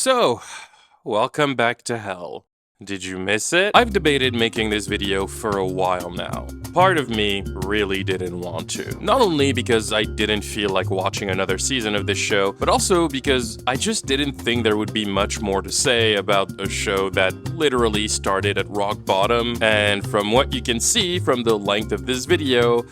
So, welcome back to hell. Did you miss it? I've debated making this video for a while now. Part of me really didn't want to. Not only because I didn't feel like watching another season of this show, but also because I just didn't think there would be much more to say about a show that literally started at rock bottom, and from what you can see from the length of this video,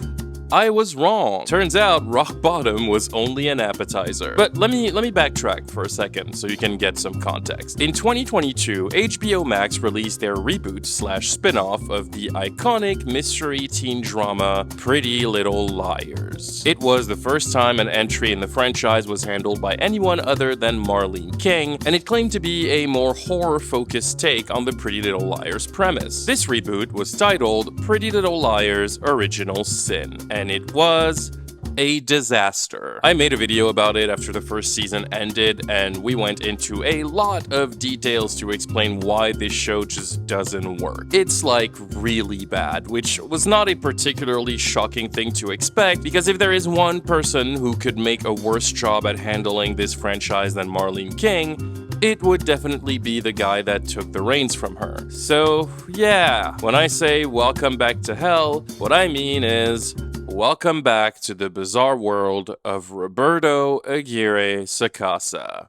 I was wrong. Turns out rock bottom was only an appetizer. But let me backtrack for a second so you can get some context. In 2022, HBO Max released their reboot/spin-off of the iconic mystery teen drama Pretty Little Liars. It was the first time an entry in the franchise was handled by anyone other than Marlene King, and it claimed to be a more horror-focused take on the Pretty Little Liars premise. This reboot was titled Pretty Little Liars: Original Sin, and it was a disaster. I made a video about it after the first season ended, and we went into a lot of details to explain why this show just doesn't work. It's like really bad, which was not a particularly shocking thing to expect, because if there is one person who could make a worse job at handling this franchise than Marlene King, it would definitely be the guy that took the reins from her. So yeah, when I say welcome back to hell, what I mean is welcome back to the bizarre world of Roberto Aguirre Sacasa,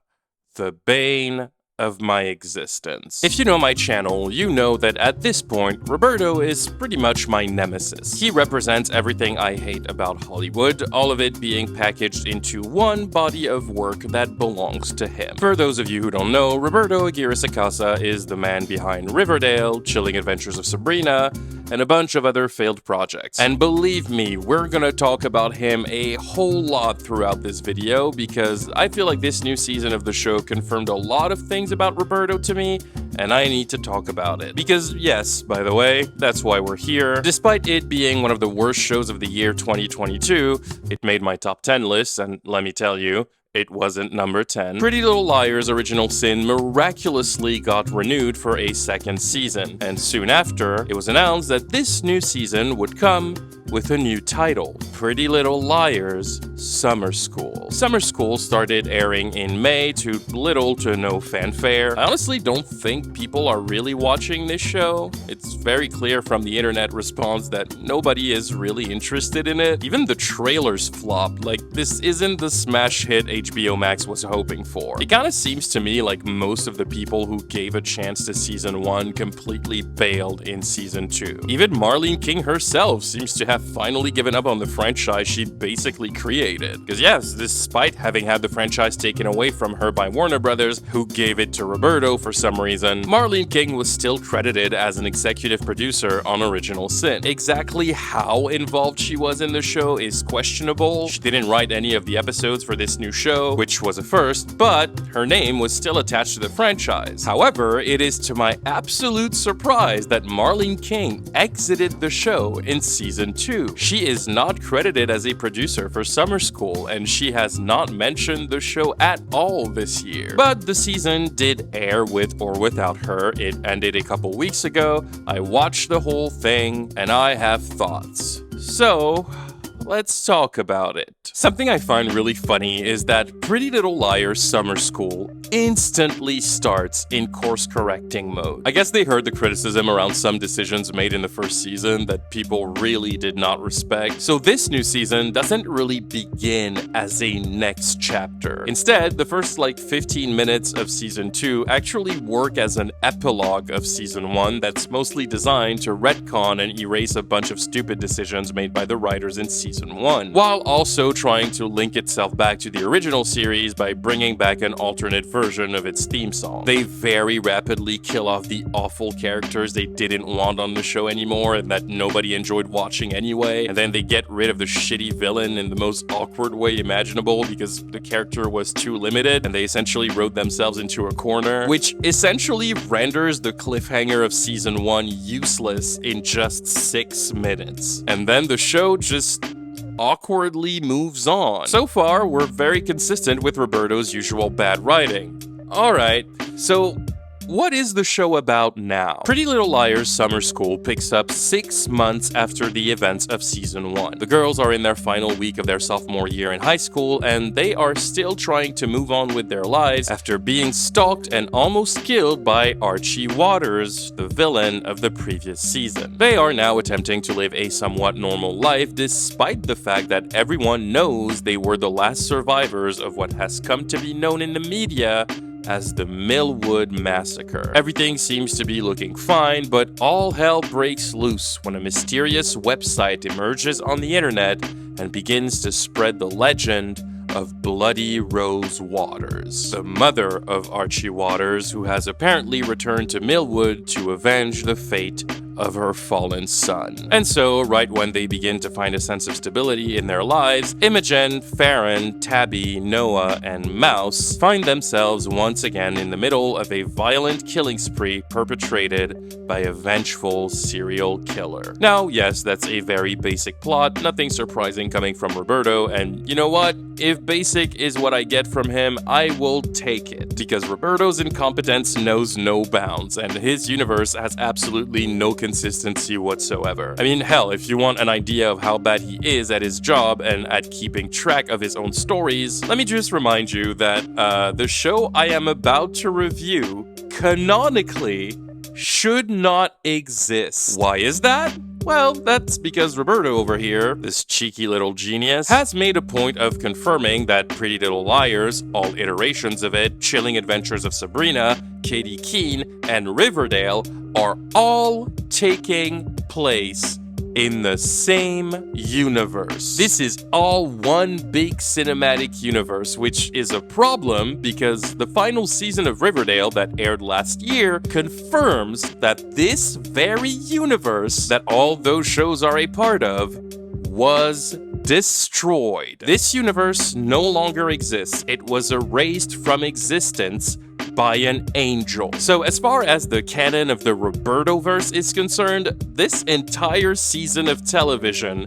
the bane of my existence. If you know my channel, you know that at this point, Roberto is pretty much my nemesis. He represents everything I hate about Hollywood, all of it being packaged into one body of work that belongs to him. For those of you who don't know, Roberto Aguirre Sacasa is the man behind Riverdale, Chilling Adventures of Sabrina, and a bunch of other failed projects. And believe me, we're gonna talk about him a whole lot throughout this video, because I feel like this new season of the show confirmed a lot of things about Roberto to me, and I need to talk about it. Because yes, by the way, that's why we're here. Despite it being one of the worst shows of the year 2022, it made my top 10 list, and let me tell you, it wasn't number 10. Pretty Little Liars: Original Sin miraculously got renewed for a second season, and soon after, it was announced that this new season would come with a new title, Pretty Little Liars: Summer School. Summer School started airing in May to little to no fanfare. I honestly don't think people are really watching this show. It's very clear from the internet response that nobody is really interested in it. Even the trailers flopped. Like, this isn't the smash hit HBO Max was hoping for. It kinda seems to me like most of the people who gave a chance to season 1 completely bailed in season 2. Even Marlene King herself seems to have finally given up on the franchise she basically created. Because yes, despite having had the franchise taken away from her by Warner Brothers, who gave it to Roberto for some reason, Marlene King was still credited as an executive producer on Original Sin. Exactly how involved she was in the show is questionable. She didn't write any of the episodes for this new show, which was a first, but her name was still attached to the franchise. However, it is to my absolute surprise that Marlene King exited the show in season 2. She is not credited as a producer for Summer School, and she has not mentioned the show at all this year. But the season did air with or without her. It ended a couple weeks ago. I watched the whole thing, and I have thoughts. So, let's talk about it. Something I find really funny is that Pretty Little Liars: Summer School instantly starts in course-correcting mode. I guess they heard the criticism around some decisions made in the first season that people really did not respect. So this new season doesn't really begin as a next chapter. Instead, the first 15 minutes of season 2 actually work as an epilogue of season 1 that's mostly designed to retcon and erase a bunch of stupid decisions made by the writers in season 1, while also trying to link itself back to the original series by bringing back an alternate version of its theme song. They very rapidly kill off the awful characters they didn't want on the show anymore and that nobody enjoyed watching anyway, and then they get rid of the shitty villain in the most awkward way imaginable because the character was too limited, and they essentially wrote themselves into a corner, which essentially renders the cliffhanger of season 1 useless in just 6 minutes. And then the show just awkwardly moves on. So far, we're very consistent with Roberto's usual bad writing. Alright, so what is the show about now? Pretty Little Liars Summer School picks up 6 months after the events of season 1. The girls are in their final week of their sophomore year in high school, and they are still trying to move on with their lives after being stalked and almost killed by Archie Waters, the villain of the previous season. They are now attempting to live a somewhat normal life despite the fact that everyone knows they were the last survivors of what has come to be known in the media as the Millwood Massacre. Everything seems to be looking fine, but all hell breaks loose when a mysterious website emerges on the internet and begins to spread the legend of Bloody Rose Waters, the mother of Archie Waters, who has apparently returned to Millwood to avenge the fate of her fallen son. And so, right when they begin to find a sense of stability in their lives, Imogen, Farron, Tabby, Noah, and Mouse find themselves once again in the middle of a violent killing spree perpetrated by a vengeful serial killer. Now, yes, that's a very basic plot, nothing surprising coming from Roberto, and you know what? If basic is what I get from him, I will take it, because Roberto's incompetence knows no bounds, and his universe has absolutely no consistency whatsoever. I mean, hell, if you want an idea of how bad he is at his job and at keeping track of his own stories, let me just remind you that the show I am about to review canonically should not exist. Why is that? Well, that's because Roberto over here, this cheeky little genius, has made a point of confirming that Pretty Little Liars, all iterations of it, Chilling Adventures of Sabrina, Katie Keene, and Riverdale are all taking place in the same universe. This is all one big cinematic universe, which is a problem because the final season of Riverdale that aired last year confirms that this very universe that all those shows are a part of was destroyed. This universe no longer exists. It was erased from existence by an angel. So as far as the canon of the Robertoverse is concerned, this entire season of television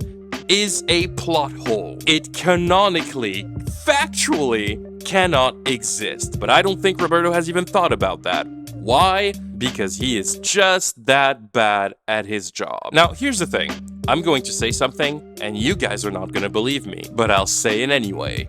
is a plot hole. It canonically, factually cannot exist. But I don't think Roberto has even thought about that. Why? Because he is just that bad at his job. Now, here's the thing. I'm going to say something, and you guys are not going to believe me, but I'll say it anyway.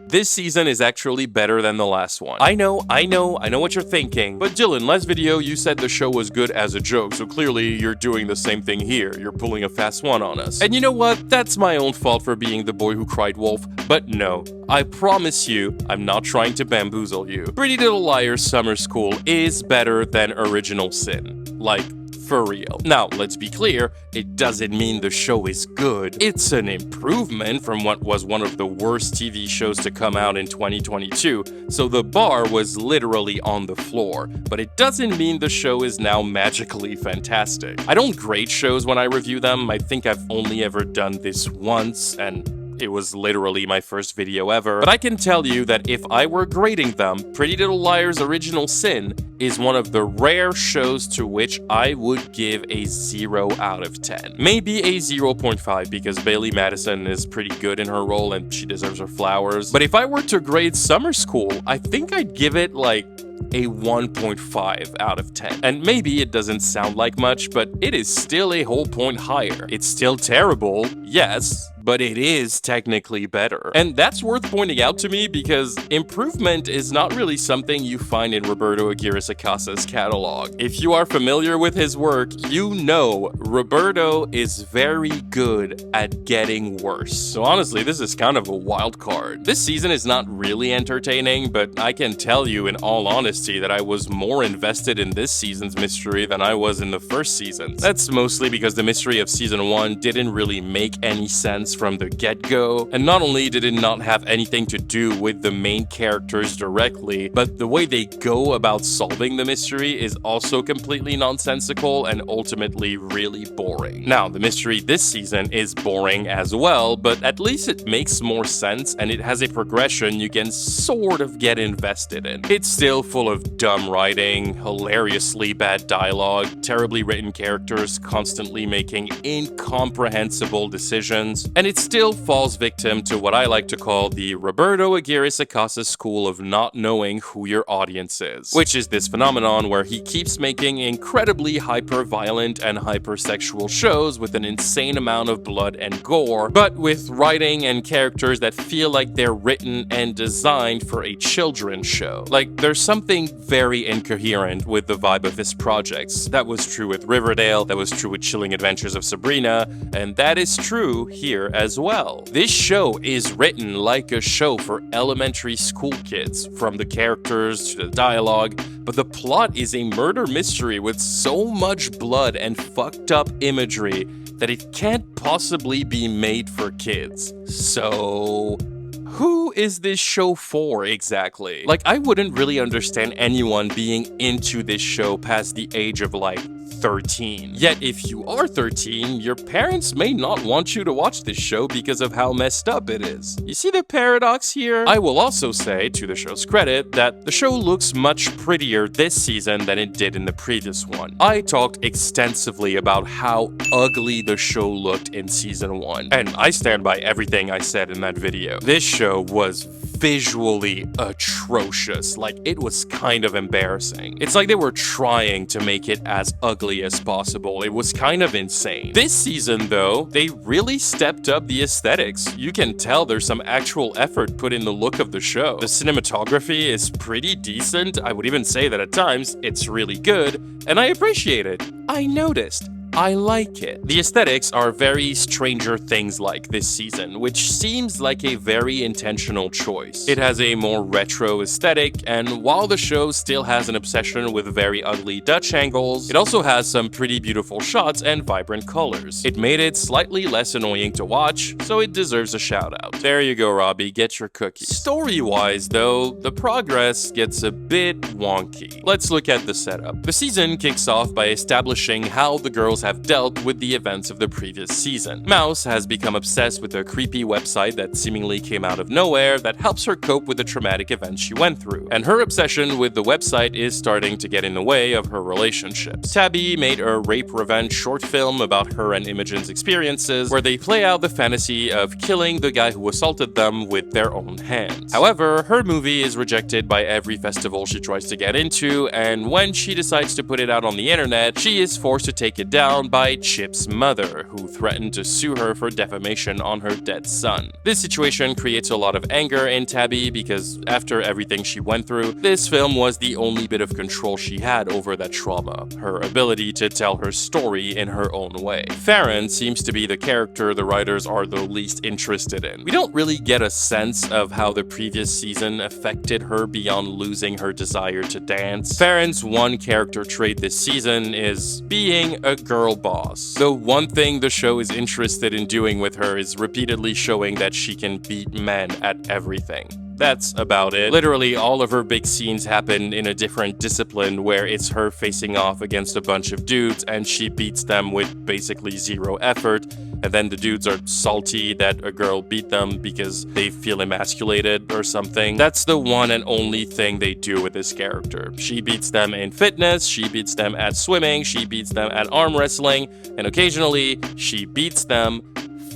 This season is actually better than the last one. I know what you're thinking. But Dylan, last video you said the show was good as a joke, so clearly you're doing the same thing here. You're pulling a fast one on us. And you know what? That's my own fault for being the boy who cried wolf. But no, I promise you, I'm not trying to bamboozle you. Pretty Little Liars Summer School is better than Original Sin. Like, for real. Now, let's be clear, it doesn't mean the show is good. It's an improvement from what was one of the worst TV shows to come out in 2022, so the bar was literally on the floor. But it doesn't mean the show is now magically fantastic. I don't grade shows when I review them. I think I've only ever done this once, and it was literally my first video ever. But I can tell you that if I were grading them, Pretty Little Liars Original Sin is one of the rare shows to which I would give a 0 out of 10. Maybe a 0.5 because Bailey Madison is pretty good in her role and she deserves her flowers. But if I were to grade Summer School, I think I'd give it like a 1.5 out of 10. And maybe it doesn't sound like much, but it is still a whole point higher. It's still terrible, yes, but it is technically better. And that's worth pointing out to me because improvement is not really something you find in Roberto Aguirre Sacasa's catalog. If you are familiar with his work, you know Roberto is very good at getting worse. So honestly, this is kind of a wild card. This season is not really entertaining, but I can tell you in all honesty that I was more invested in this season's mystery than I was in the first season. That's mostly because the mystery of season 1 didn't really make any sense from the get-go, and not only did it not have anything to do with the main characters directly, but the way they go about solving the mystery is also completely nonsensical and ultimately really boring. Now, the mystery this season is boring as well, but at least it makes more sense and it has a progression you can sort of get invested in. It's still full of dumb writing, hilariously bad dialogue, terribly written characters constantly making incomprehensible decisions, and and it still falls victim to what I like to call the Roberto Aguirre-Sacasa school of not knowing who your audience is, which is this phenomenon where he keeps making incredibly hyper-violent and hyper-sexual shows with an insane amount of blood and gore, but with writing and characters that feel like they're written and designed for a children's show. Like, there's something very incoherent with the vibe of his projects. That was true with Riverdale, that was true with Chilling Adventures of Sabrina, and that is true here as well. This show is written like a show for elementary school kids, from the characters to the dialogue, but the plot is a murder mystery with so much blood and fucked up imagery that it can't possibly be made for kids. So who is this show for exactly? Like, I wouldn't really understand anyone being into this show past the age of like 13. Yet if you are 13, your parents may not want you to watch this show because of how messed up it is. You see the paradox here? I will also say, to the show's credit, that the show looks much prettier this season than it did in the previous one. I talked extensively about how ugly the show looked in season 1, and I stand by everything I said in that video. This show was visually atrocious. Like, it was kind of embarrassing. It's like they were trying to make it as ugly as possible. It was kind of insane. This season, though, they really stepped up the aesthetics. You can tell there's some actual effort put in the look of the show. The cinematography is pretty decent. I would even say that at times it's really good, and I appreciate it. I noticed. I like it. The aesthetics are very Stranger Things-like this season, which seems like a very intentional choice. It has a more retro aesthetic, and while the show still has an obsession with very ugly Dutch angles, it also has some pretty beautiful shots and vibrant colors. It made it slightly less annoying to watch, so it deserves a shout-out. There you go, Robbie, get your cookie. Story-wise, though, the progress gets a bit wonky. Let's look at the setup. The season kicks off by establishing how the girls have dealt with the events of the previous season. Mouse has become obsessed with a creepy website that seemingly came out of nowhere that helps her cope with the traumatic events she went through, and her obsession with the website is starting to get in the way of her relationships. Tabby made a rape revenge short film about her and Imogen's experiences, where they play out the fantasy of killing the guy who assaulted them with their own hands. However, her movie is rejected by every festival she tries to get into, and when she decides to put it out on the internet, she is forced to take it down by Chip's mother, who threatened to sue her for defamation on her dead son. This situation creates a lot of anger in Tabby because after everything she went through, this film was the only bit of control she had over that trauma, her ability to tell her story in her own way. Farron seems to be the character the writers are the least interested in. We don't really get a sense of how the previous season affected her beyond losing her desire to dance. Farron's one character trait this season is being a girl boss. The one thing the show is interested in doing with her is repeatedly showing that she can beat men at everything. That's about it. Literally, all of her big scenes happen in a different discipline where it's her facing off against a bunch of dudes and she beats them with basically zero effort, and then the dudes are salty that a girl beat them because they feel emasculated or something. That's the one and only thing they do with this character. She beats them in fitness, she beats them at swimming, she beats them at arm wrestling, and occasionally she beats them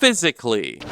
physically.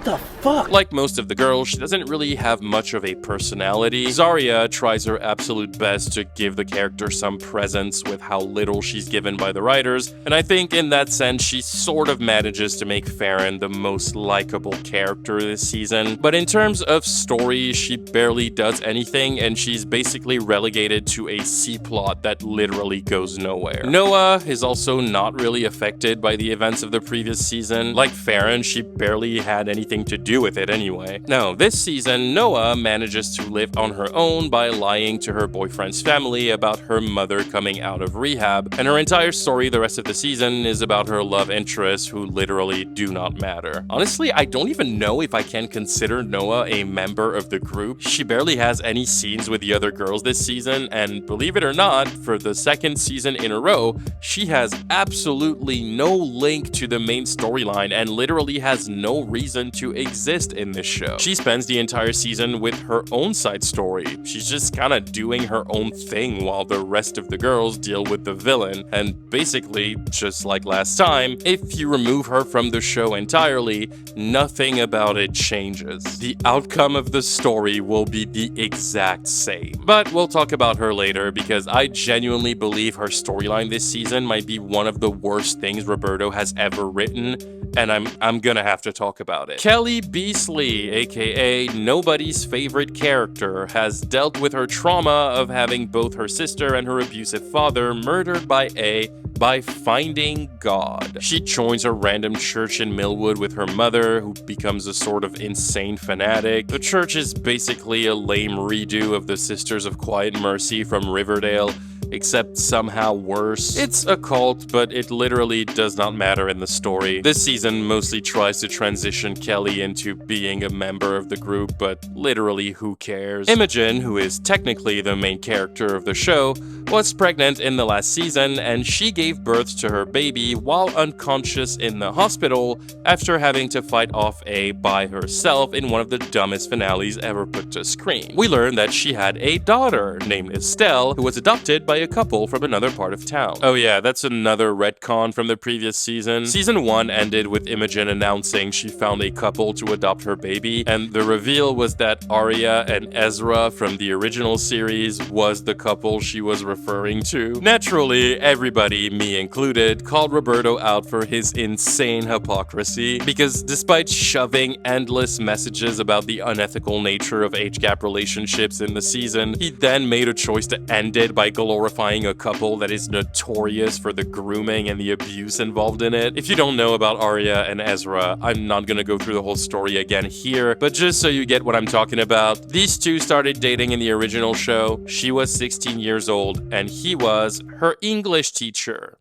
The fuck? Like most of the girls, she doesn't really have much of a personality. Zarya tries her absolute best to give the character some presence with how little she's given by the writers, and I think in that sense she sort of manages to make Farron the most likable character this season. But in terms of story, she barely does anything, and she's basically relegated to a C-plot that literally goes nowhere. Noa is also not really affected by the events of the previous season. Like Farron, she barely had anything to do with it anyway. Now, this season, Noa manages to live on her own by lying to her boyfriend's family about her mother coming out of rehab, and her entire story the rest of the season is about her love interests who literally do not matter. Honestly, I don't even know if I can consider Noa a member of the group. She barely has any scenes with the other girls this season, and believe it or not, for the second season in a row, she has absolutely no link to the main storyline and literally has no reason to exist exist in this show. She spends the entire season with her own side story. She's just kinda doing her own thing while the rest of the girls deal with the villain, and basically, just like last time, if you remove her from the show entirely, nothing about it changes. The outcome of the story will be the exact same. But we'll talk about her later, because I genuinely believe her storyline this season might be one of the worst things Roberto has ever written, and I'm gonna have to talk about it. Kelly Beasley, aka nobody's favorite character, has dealt with her trauma of having both her sister and her abusive father murdered by finding God. She joins a random church in Millwood with her mother, who becomes a sort of insane fanatic. The church is basically a lame redo of the Sisters of Quiet Mercy from Riverdale, except somehow worse. It's a cult, but it literally does not matter in the story. This season mostly tries to transition Kelly into being a member of the group, but literally who cares? Imogen, who is technically the main character of the show, was pregnant in the last season, and she gave birth to her baby while unconscious in the hospital after having to fight off A by herself in one of the dumbest finales ever put to screen. We learned that she had a daughter named Estelle, who was adopted by a couple from another part of town. Oh yeah, that's another retcon from the previous season. Season 1 ended with Imogen announcing she found a couple to adopt her baby, and the reveal was that Arya and Ezra from the original series was the couple she was referring to. Naturally, everybody, me included, called Roberto out for his insane hypocrisy, because despite shoving endless messages about the unethical nature of age gap relationships in the season, he then made a choice to end it by glorifying a couple that is notorious for the grooming and the abuse involved in it. If you don't know about Arya and Ezra, I'm not gonna go through the whole story again here, but just so you get what I'm talking about, these two started dating in the original show. She was 16 years old, and he was her English teacher.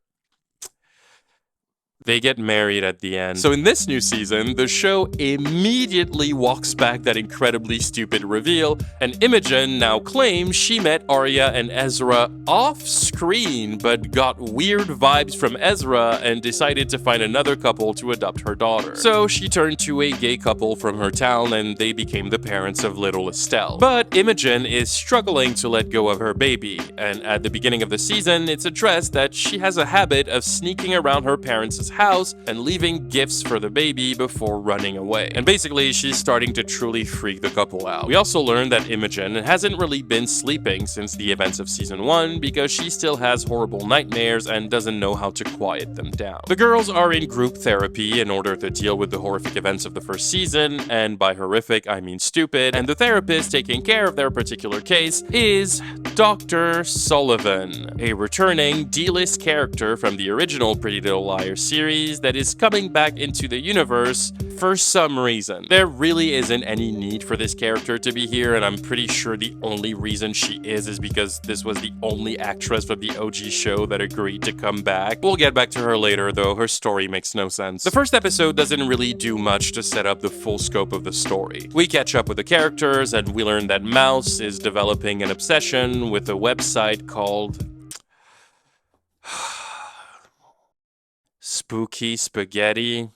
They get married at the end. So in this new season, the show immediately walks back that incredibly stupid reveal, and Imogen now claims she met Arya and Ezra off-screen, but got weird vibes from Ezra and decided to find another couple to adopt her daughter. So she turned to a gay couple from her town, and they became the parents of little Estelle. But Imogen is struggling to let go of her baby, and at the beginning of the season, it's addressed that she has a habit of sneaking around her parents' house and leaving gifts for the baby before running away. And basically, she's starting to truly freak the couple out. We also learned that Imogen hasn't really been sleeping since the events of season 1 because she still has horrible nightmares and doesn't know how to quiet them down. The girls are in group therapy in order to deal with the horrific events of the first season, and by horrific, I mean stupid, and the therapist taking care of their particular case is Dr. Sullivan, a returning D-list character from the original Pretty Little Liars series that is coming back into the universe for some reason. There really isn't any need for this character to be here, and I'm pretty sure the only reason she is because this was the only actress from the OG show that agreed to come back. We'll get back to her later, though her story makes no sense. The first episode doesn't really do much to set up the full scope of the story. We catch up with the characters, and we learn that Mouse is developing an obsession with a website called Spooky Spaghetti.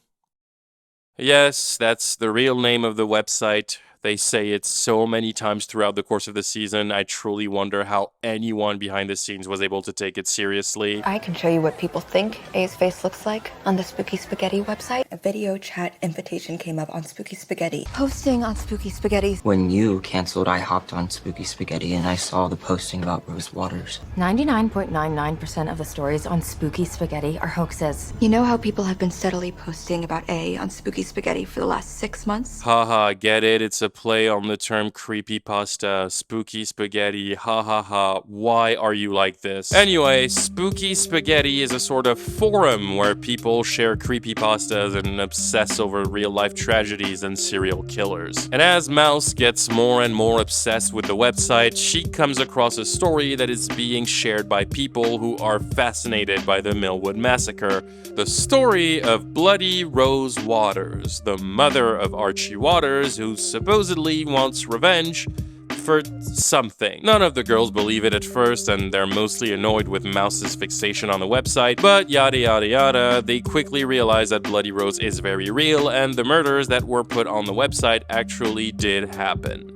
Yes, that's the real name of the website. They say it so many times throughout the course of the season. I truly wonder how anyone behind the scenes was able to take it seriously. I can show you what people think A's face looks like on the Spooky Spaghetti website. A video chat invitation came up on Spooky Spaghetti. Posting on Spooky Spaghetti. When you canceled, I hopped on Spooky Spaghetti and I saw the posting about Rose Waters. 99.99% of the stories on Spooky Spaghetti are hoaxes. You know how people have been steadily posting about A on Spooky Spaghetti for the last 6 months? Haha, get it? It's a play on the term creepypasta, Spooky Spaghetti, ha ha ha, why are you like this? Anyway, Spooky Spaghetti is a sort of forum where people share creepypastas and obsess over real-life tragedies and serial killers. And as Mouse gets more and more obsessed with the website, she comes across a story that is being shared by people who are fascinated by the Millwood Massacre, the story of Bloody Rose Waters, the mother of Archie Waters, who supposedly wants revenge for something. None of the girls believe it at first, and they're mostly annoyed with Mouse's fixation on the website, but yada yada yada, they quickly realize that Bloody Rose is very real, and the murders that were put on the website actually did happen.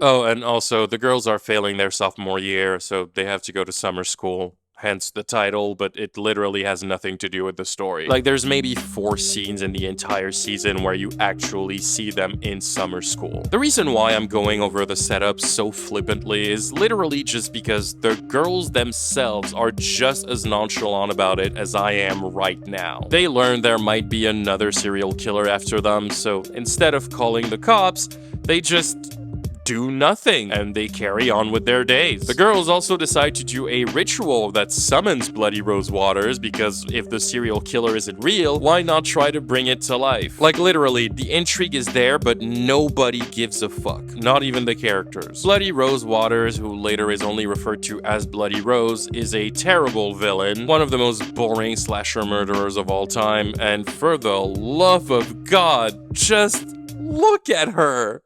Oh, and also, the girls are failing their sophomore year, so they have to go to summer school. Hence the title, but it literally has nothing to do with the story. Like, there's maybe 4 scenes in the entire season where you actually see them in summer school. The reason why I'm going over the setup so flippantly is literally just because the girls themselves are just as nonchalant about it as I am right now. They learn there might be another serial killer after them, so instead of calling the cops, they just do nothing, and they carry on with their days. The girls also decide to do a ritual that summons Bloody Rose Waters, because if the serial killer isn't real, why not try to bring it to life? Like, literally, the intrigue is there, but nobody gives a fuck. Not even the characters. Bloody Rose Waters, who later is only referred to as Bloody Rose, is a terrible villain, one of the most boring slasher murderers of all time, and for the love of God, just look at her!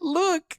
Look!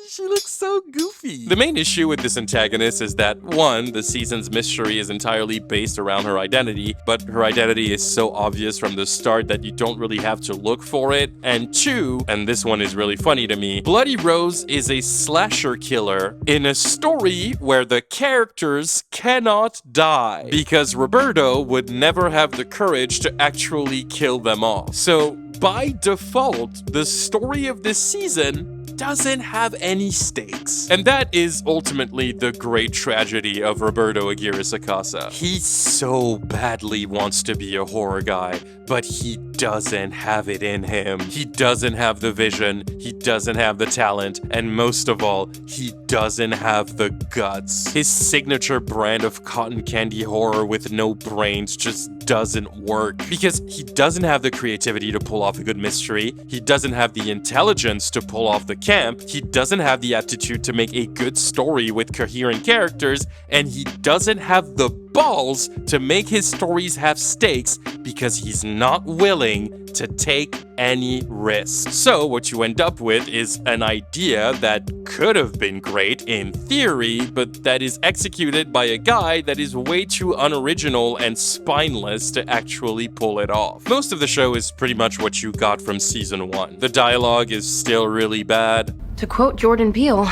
She looks so goofy. The main issue with this antagonist is that, 1, the season's mystery is entirely based around her identity, but her identity is so obvious from the start that you don't really have to look for it, and 2, and this one is really funny to me, Bloody Rose is a slasher killer in a story where the characters cannot die, because Roberto would never have the courage to actually kill them off. So, by default, the story of this season doesn't have any stakes. And that is ultimately the great tragedy of Roberto Aguirre Sacasa. He so badly wants to be a horror guy, but he doesn't have it in him. He doesn't have the vision, he doesn't have the talent, and most of all, he doesn't have the guts. His signature brand of cotton candy horror with no brains just doesn't work. Because he doesn't have the creativity to pull off a good mystery, he doesn't have the intelligence to pull off the camp, he doesn't have the aptitude to make a good story with coherent characters, and he doesn't have the balls to make his stories have stakes because he's not willing to take any risks. So what you end up with is an idea that could have been great in theory, but that is executed by a guy that is way too unoriginal and spineless to actually pull it off. Most of the show is pretty much what you got from season 1. The dialogue is still really bad. To quote Jordan Peele,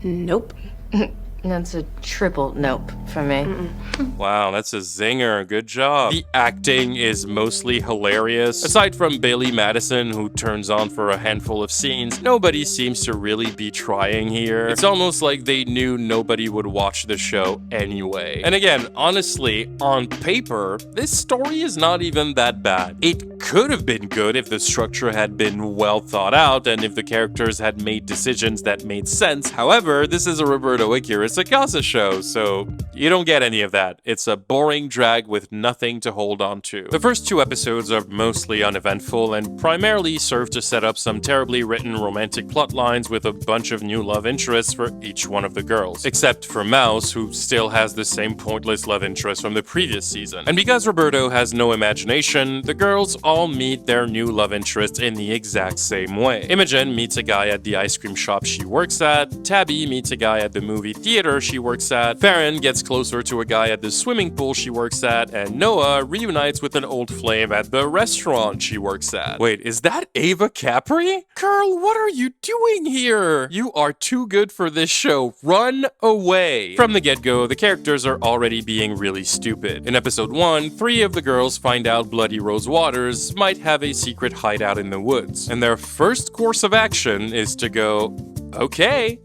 nope. That's a triple nope for me. Wow, that's a zinger. Good job. The acting is mostly hilarious. Aside from Bailey Madison, who turns on for a handful of scenes, nobody seems to really be trying here. It's almost like they knew nobody would watch the show anyway. And again, honestly, on paper, this story is not even that bad. It could have been good if the structure had been well thought out and if the characters had made decisions that made sense. However, this is a Roberto Aguirre Sacasa show, so you don't get any of that. It's a boring drag with nothing to hold on to. The first 2 episodes are mostly uneventful and primarily serve to set up some terribly written romantic plot lines with a bunch of new love interests for each one of the girls. Except for Mouse, who still has the same pointless love interest from the previous season. And because Roberto has no imagination, the girls all meet their new love interests in the exact same way. Imogen meets a guy at the ice cream shop she works at, Tabby meets a guy at the movie theater she works at, Farron gets closer to a guy at the swimming pool she works at, and Noah reunites with an old flame at the restaurant she works at. Wait, is that Ava Capri? Girl, what are you doing here? You are too good for this show. Run away. From the get-go, the characters are already being really stupid. In episode 1, 3 of the girls find out Bloody Rose Waters might have a secret hideout in the woods, and their first course of action is to go, okay,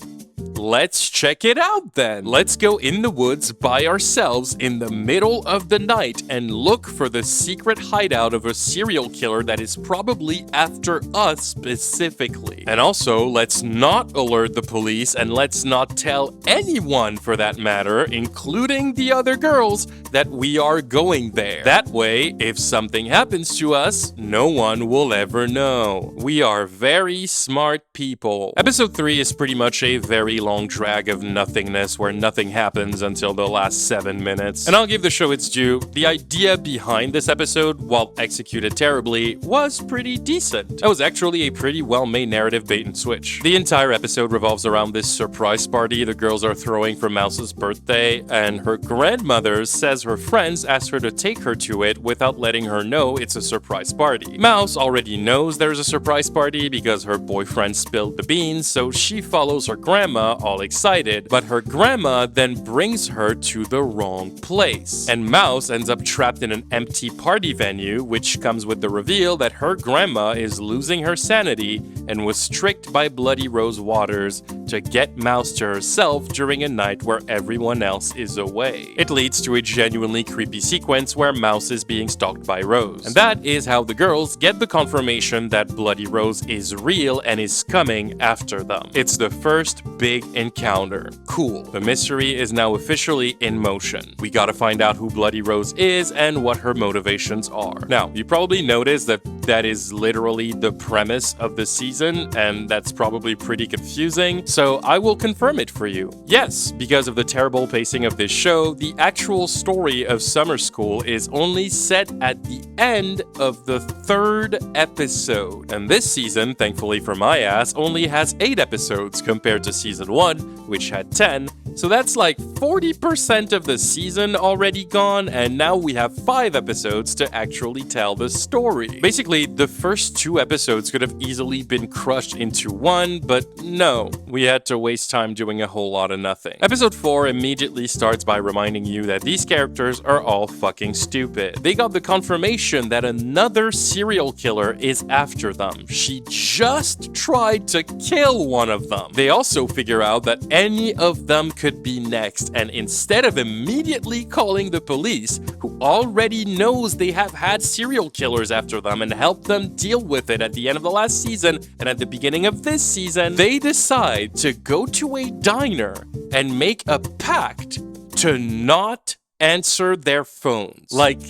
let's check it out then. Let's go in the woods by ourselves in the middle of the night and look for the secret hideout of a serial killer that is probably after us specifically. And also, let's not alert the police and let's not tell anyone for that matter, including the other girls, that we are going there. That way, if something happens to us, no one will ever know. We are very smart people. Episode 3 is pretty much a very long drag of nothingness where nothing happens until the last 7 minutes. And I'll give the show its due, the idea behind this episode, while executed terribly, was pretty decent. It was actually a pretty well-made narrative bait and switch. The entire episode revolves around this surprise party the girls are throwing for Mouse's birthday, and her grandmother says her friends asked her to take her to it without letting her know it's a surprise party. Mouse already knows there's a surprise party because her boyfriend spilled the beans, so she follows her grandma all excited, but her grandma then brings her to the wrong place. And Mouse ends up trapped in an empty party venue, which comes with the reveal that her grandma is losing her sanity and was tricked by Bloody Rose Waters to get Mouse to herself during a night where everyone else is away. It leads to a genuinely creepy sequence where Mouse is being stalked by Rose. And that is how the girls get the confirmation that Bloody Rose is real and is coming after them. It's the first big encounter. Cool. The mystery is now officially in motion. We gotta find out who Bloody Rose is and what her motivations are. Now, you probably noticed that that is literally the premise of the season, and that's probably pretty confusing, so I will confirm it for you. Yes, because of the terrible pacing of this show, the actual story of summer school is only set at the end of the 3rd episode. And this season, thankfully for my ass, only has 8 episodes compared to season 1, which had 10. So that's like 40% of the season already gone, and now we have 5 episodes to actually tell the story. Basically, the first 2 episodes could have easily been crushed into one, but no, we had to waste time doing a whole lot of nothing. Episode 4 immediately starts by reminding you that these characters are all fucking stupid. They got the confirmation that another serial killer is after them. She just tried to kill one of them. They also figure out that any of them could be next, and instead of immediately calling the police, who already knows they have had serial killers after them and helped them deal with it at the end of the last season and at the beginning of this season, they decide to go to a diner and make a pact to not answer their phones. Like,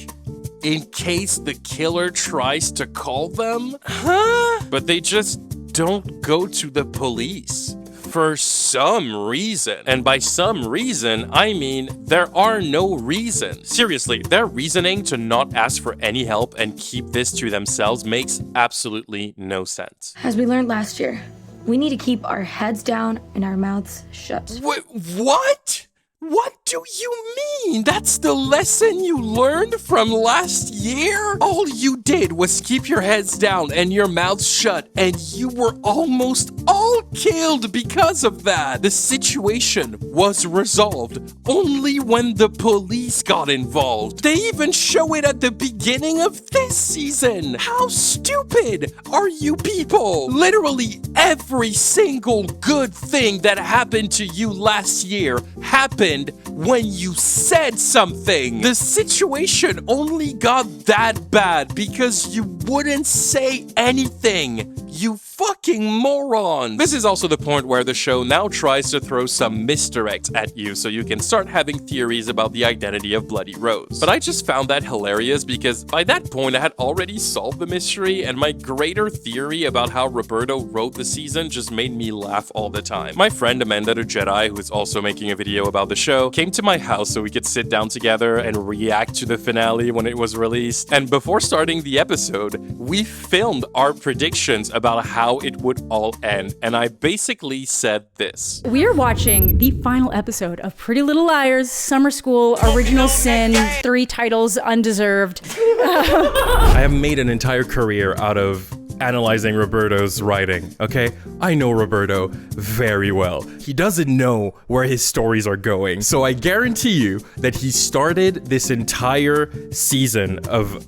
in case the killer tries to call them? Huh? But they just don't go to the police. For some reason. And by some reason, I mean there are no reasons. Seriously, their reasoning to not ask for any help and keep this to themselves makes absolutely no sense. As we learned last year, we need to keep our heads down and our mouths shut. What? What do you mean? That's the lesson you learned from last year? All you did was keep your heads down and your mouths shut, and you were almost all killed because of that. The situation was resolved only when the police got involved. They even show it at the beginning of this season. How stupid are you people? Literally every single good thing that happened to you last year happened when you said something. The situation only got that bad because you wouldn't say anything. You fucking moron! This is also the point where the show now tries to throw some misdirects at you so you can start having theories about the identity of Bloody Rose. But I just found that hilarious because by that point I had already solved the mystery, and my greater theory about how Roberto wrote the season just made me laugh all the time. My friend Amanda the Jedi, who is also making a video about the show, came to my house so we could sit down together and react to the finale when it was released. And before starting the episode, we filmed our predictions about how it would all end, and I basically said this. We're watching the final episode of Pretty Little Liars, Summer School, Original Sin, 3 titles undeserved. I have made an entire career out of analyzing Roberto's writing, okay? I know Roberto very well. He doesn't know where his stories are going. So I guarantee you that he started this entire season of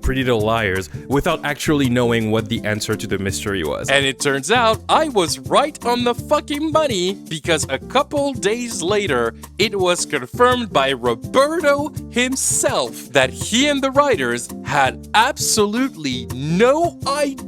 Pretty Little Liars without actually knowing what the answer to the mystery was. And it turns out I was right on the fucking money because a couple days later, it was confirmed by Roberto himself that he and the writers had absolutely no idea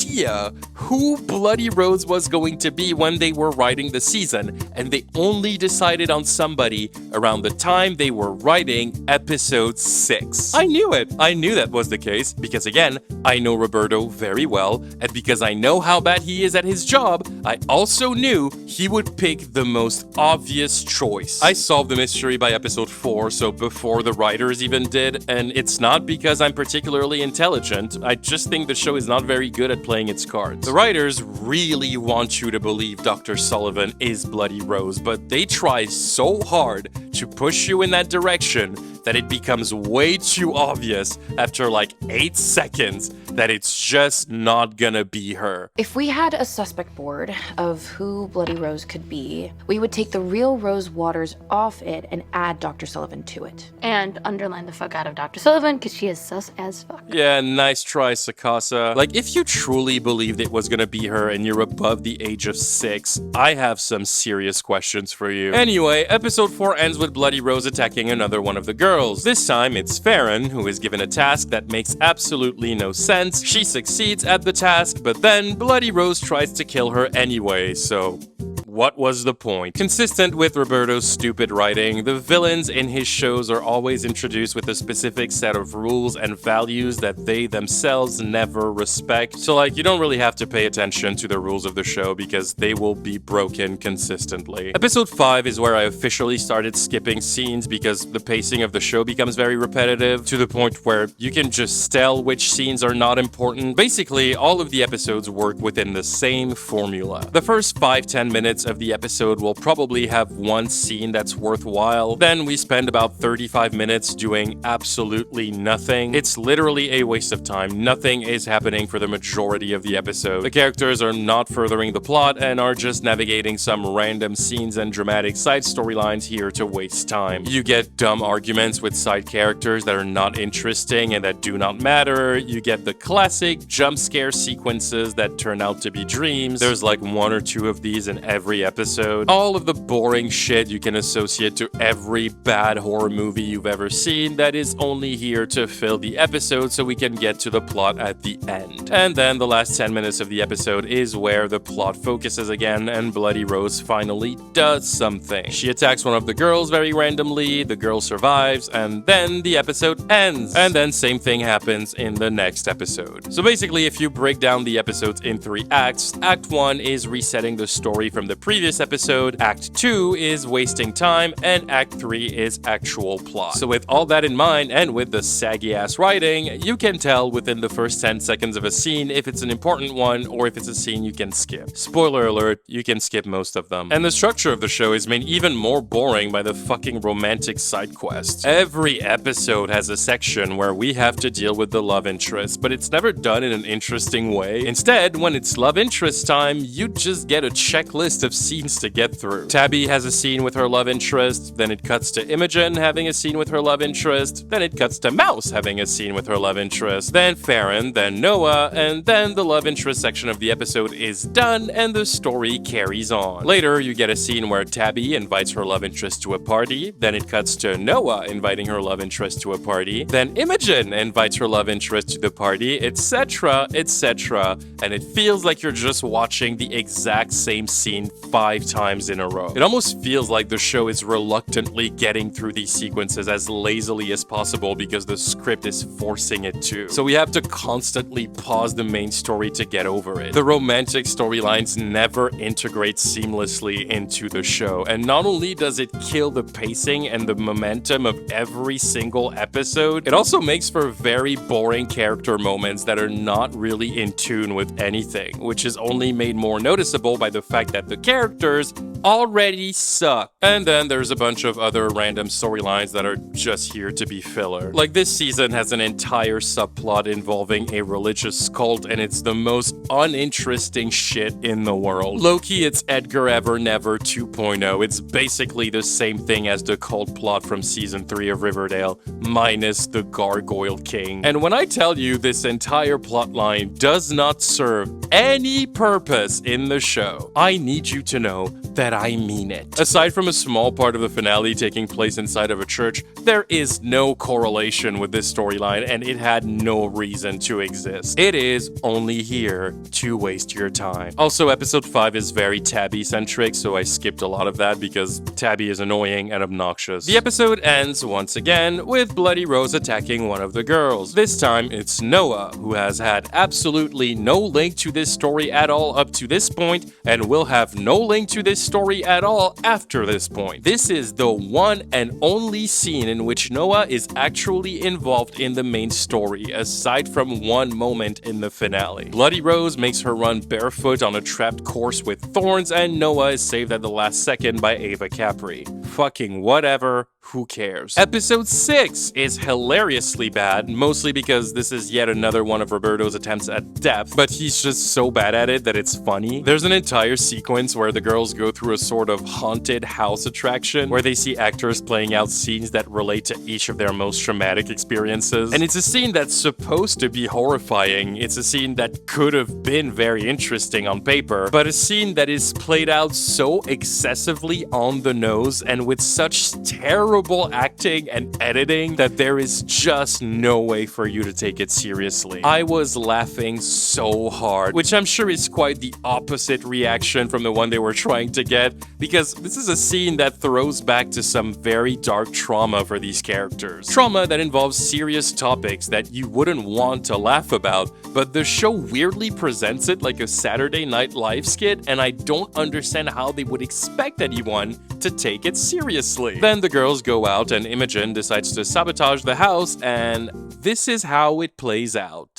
who Bloody Rose was going to be when they were writing the season, and they only decided on somebody around the time they were writing episode 6. I knew it. I knew that was the case because, again, I know Roberto very well, and because I know how bad he is at his job, I also knew he would pick the most obvious choice. I solved the mystery by episode 4, so before the writers even did, and it's not because I'm particularly intelligent, I just think the show is not very good at playing its cards. The writers really want you to believe Dr. Sullivan is Bloody Rose, but they try so hard to push you in that direction that it becomes way too obvious after like 8 seconds that it's just not gonna be her. If we had a suspect board of who Bloody Rose could be, we would take the real Rose Waters off it and add Dr. Sullivan to it. And underline the fuck out of Dr. Sullivan, because she is sus as fuck. Yeah, nice try, Sakasa. Like, if you truly believed it was gonna be her and you're above the age of 6, I have some serious questions for you. Anyway, episode 4 ends with Bloody Rose attacking another one of the girls. This time, it's Farron, who is given a task that makes absolutely no sense. She succeeds at the task, but then Bloody Rose tries to kill her anyway, so what was the point? Consistent with Roberto's stupid writing, the villains in his shows are always introduced with a specific set of rules and values that they themselves never respect. So like, you don't really have to pay attention to the rules of the show because they will be broken consistently. Episode 5 is where I officially started skipping scenes because the pacing of the show becomes very repetitive to the point where you can just tell which scenes are not important. Basically, all of the episodes work within the same formula. The first 5-10 minutes of the episode will probably have one scene that's worthwhile. Then we spend about 35 minutes doing absolutely nothing. It's literally a waste of time. Nothing is happening for the majority of the episode. The characters are not furthering the plot and are just navigating some random scenes and dramatic side storylines here to waste time. You get dumb arguments with side characters that are not interesting and that do not matter. You get the classic jump scare sequences that turn out to be dreams. There's like 1 or 2 of these in every episode. All of the boring shit you can associate to every bad horror movie you've ever seen that is only here to fill the episode so we can get to the plot at the end. And then the last 10 minutes of the episode is where the plot focuses again and Bloody Rose finally does something. She attacks one of the girls very randomly, the girl survives, and then the episode ends. And then same thing happens in the next episode. So basically, if you break down the episodes in 3 acts, Act 1 is resetting the story from the previous episode, Act 2 is wasting time, and Act 3 is actual plot. So with all that in mind, and with the saggy ass writing, you can tell within the first 10 seconds of a scene if it's an important one or if it's a scene you can skip. Spoiler alert, you can skip most of them. And the structure of the show is made even more boring by the fucking romantic side quests. Every episode has a section where we have to deal with the love interest, but it's never done in an interesting way. Instead, when it's love interest time, you just get a checklist of scenes to get through. Tabby has a scene with her love interest, then it cuts to Imogen having a scene with her love interest, then it cuts to Mouse having a scene with her love interest, then Farron, then Noah, and then the love interest section of the episode is done and the story carries on. Later, you get a scene where Tabby invites her love interest to a party, then it cuts to Noah inviting her love interest to a party, then Imogen invites her love interest to the party, etc., etc., and it feels like you're just watching the exact same scene 5 times in a row. It almost feels like the show is reluctantly getting through these sequences as lazily as possible because the script is forcing it to. So we have to constantly pause the main story to get over it. The romantic storylines never integrate seamlessly into the show, and not only does it kill the pacing and the momentum of every single episode, it also makes for very boring character moments that are not really in tune with anything, which is only made more noticeable by the fact that the characters already suck. And then there's a bunch of other random storylines that are just here to be filler. Like this season has an entire subplot involving a religious cult, and it's the most uninteresting shit in the world. Low-key, it's Edgar Ever Never 2.0. It's basically the same thing as the cult plot from season 3 of Riverdale, minus the Gargoyle King. And when I tell you this entire plotline does not serve any purpose in the show, I need you to know that I mean it. Aside from a small part of the finale taking place inside of a church, there is no correlation with this storyline, and it had no reason to exist. It is only here to waste your time. Also, episode 5 is very Tabby-centric, so I skipped a lot of that because Tabby is annoying and obnoxious. The episode ends once again with Bloody Rose attacking one of the girls. This time, it's Noa, who has had absolutely no link to this story at all up to this point, and will have no link to this story at all after this point. This is the one and only scene in which Noa is actually involved in the main story, aside from one moment in the finale. Bloody Rose makes her run barefoot on a trapped course with thorns, and Noa is saved at the last second by Ava Capri. Fucking whatever. Who cares? Episode 6 is hilariously bad, mostly because this is yet another one of Roberto's attempts at depth, but he's just so bad at it that it's funny. There's an entire sequence where the girls go through a sort of haunted house attraction where they see actors playing out scenes that relate to each of their most traumatic experiences. And it's a scene that's supposed to be horrifying. It's a scene that could have been very interesting on paper, but a scene that is played out so excessively on the nose and with such terrible acting and editing that there is just no way for you to take it seriously. I was laughing so hard, which I'm sure is quite the opposite reaction from the one they were trying to get, because this is a scene that throws back to some very dark trauma for these characters. Trauma that involves serious topics that you wouldn't want to laugh about, but the show weirdly presents it like a Saturday Night Live skit, and I don't understand how they would expect anyone to take it seriously. Then the girls go out and Imogen decides to sabotage the house, and this is how it plays out.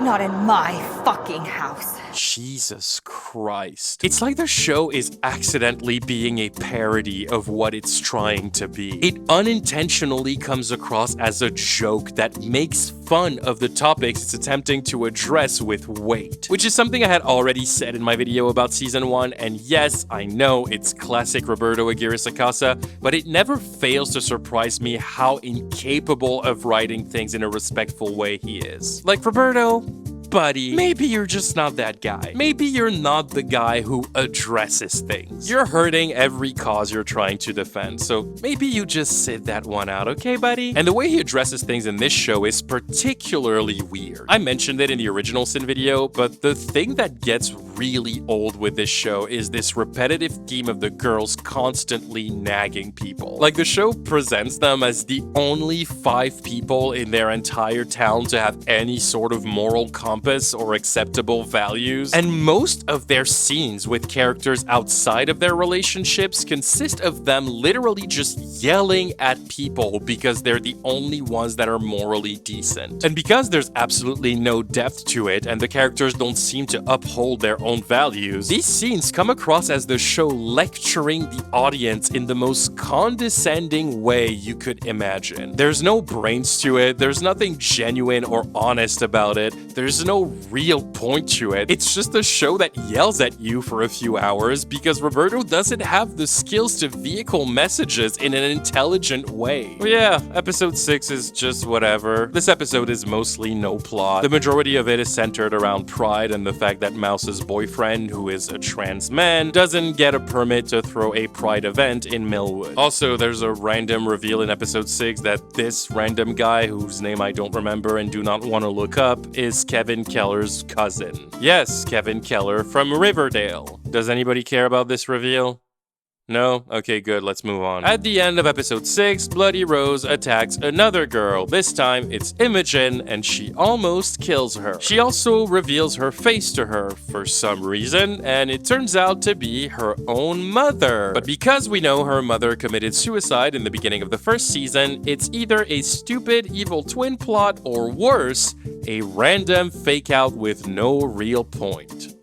Not in my fucking house. Jesus Christ. It's like the show is accidentally being a parody of what it's trying to be. It unintentionally comes across as a joke that makes fun of the topics it's attempting to address with weight, which is something I had already said in my video about season 1, and yes, I know it's classic Roberto Aguirre Sacasa, but it never fails to surprise me how incapable of writing things in a respectful way he is. Like, Roberto, buddy, maybe you're just not that guy. Maybe you're not the guy who addresses things. You're hurting every cause you're trying to defend, so maybe you just sit that one out, okay, buddy? And the way he addresses things in this show is particularly weird. I mentioned it in the original Sin video, but the thing that gets really old with this show is this repetitive theme of the girls constantly nagging people. Like, the show presents them as the only 5 people in their entire town to have any sort of moral compass or acceptable values, and most of their scenes with characters outside of their relationships consist of them literally just yelling at people because they're the only ones that are morally decent. And because there's absolutely no depth to it and the characters don't seem to uphold their own values, these scenes come across as the show lecturing the audience in the most condescending way you could imagine. There's no brains to it, there's nothing genuine or honest about it, there's no real point to it. It's just a show that yells at you for a few hours because Roberto doesn't have the skills to vehicle messages in an intelligent way. Well, yeah, episode 6 is just whatever. This episode is mostly no plot. The majority of it is centered around pride and the fact that Mouse's boyfriend, who is a trans man, doesn't get a permit to throw a pride event in Millwood. Also, there's a random reveal in episode 6 that this random guy, whose name I don't remember and do not want to look up, is Kevin Keller's cousin. Yes, Kevin Keller from Riverdale. Does anybody care about this reveal? No? Okay, good, let's move on. At the end of episode 6, Bloody Rose attacks another girl. This time, it's Imogen, and she almost kills her. She also reveals her face to her for some reason, and it turns out to be her own mother. But because we know her mother committed suicide in the beginning of the first season, it's either a stupid evil twin plot or worse, a random fake out with no real point.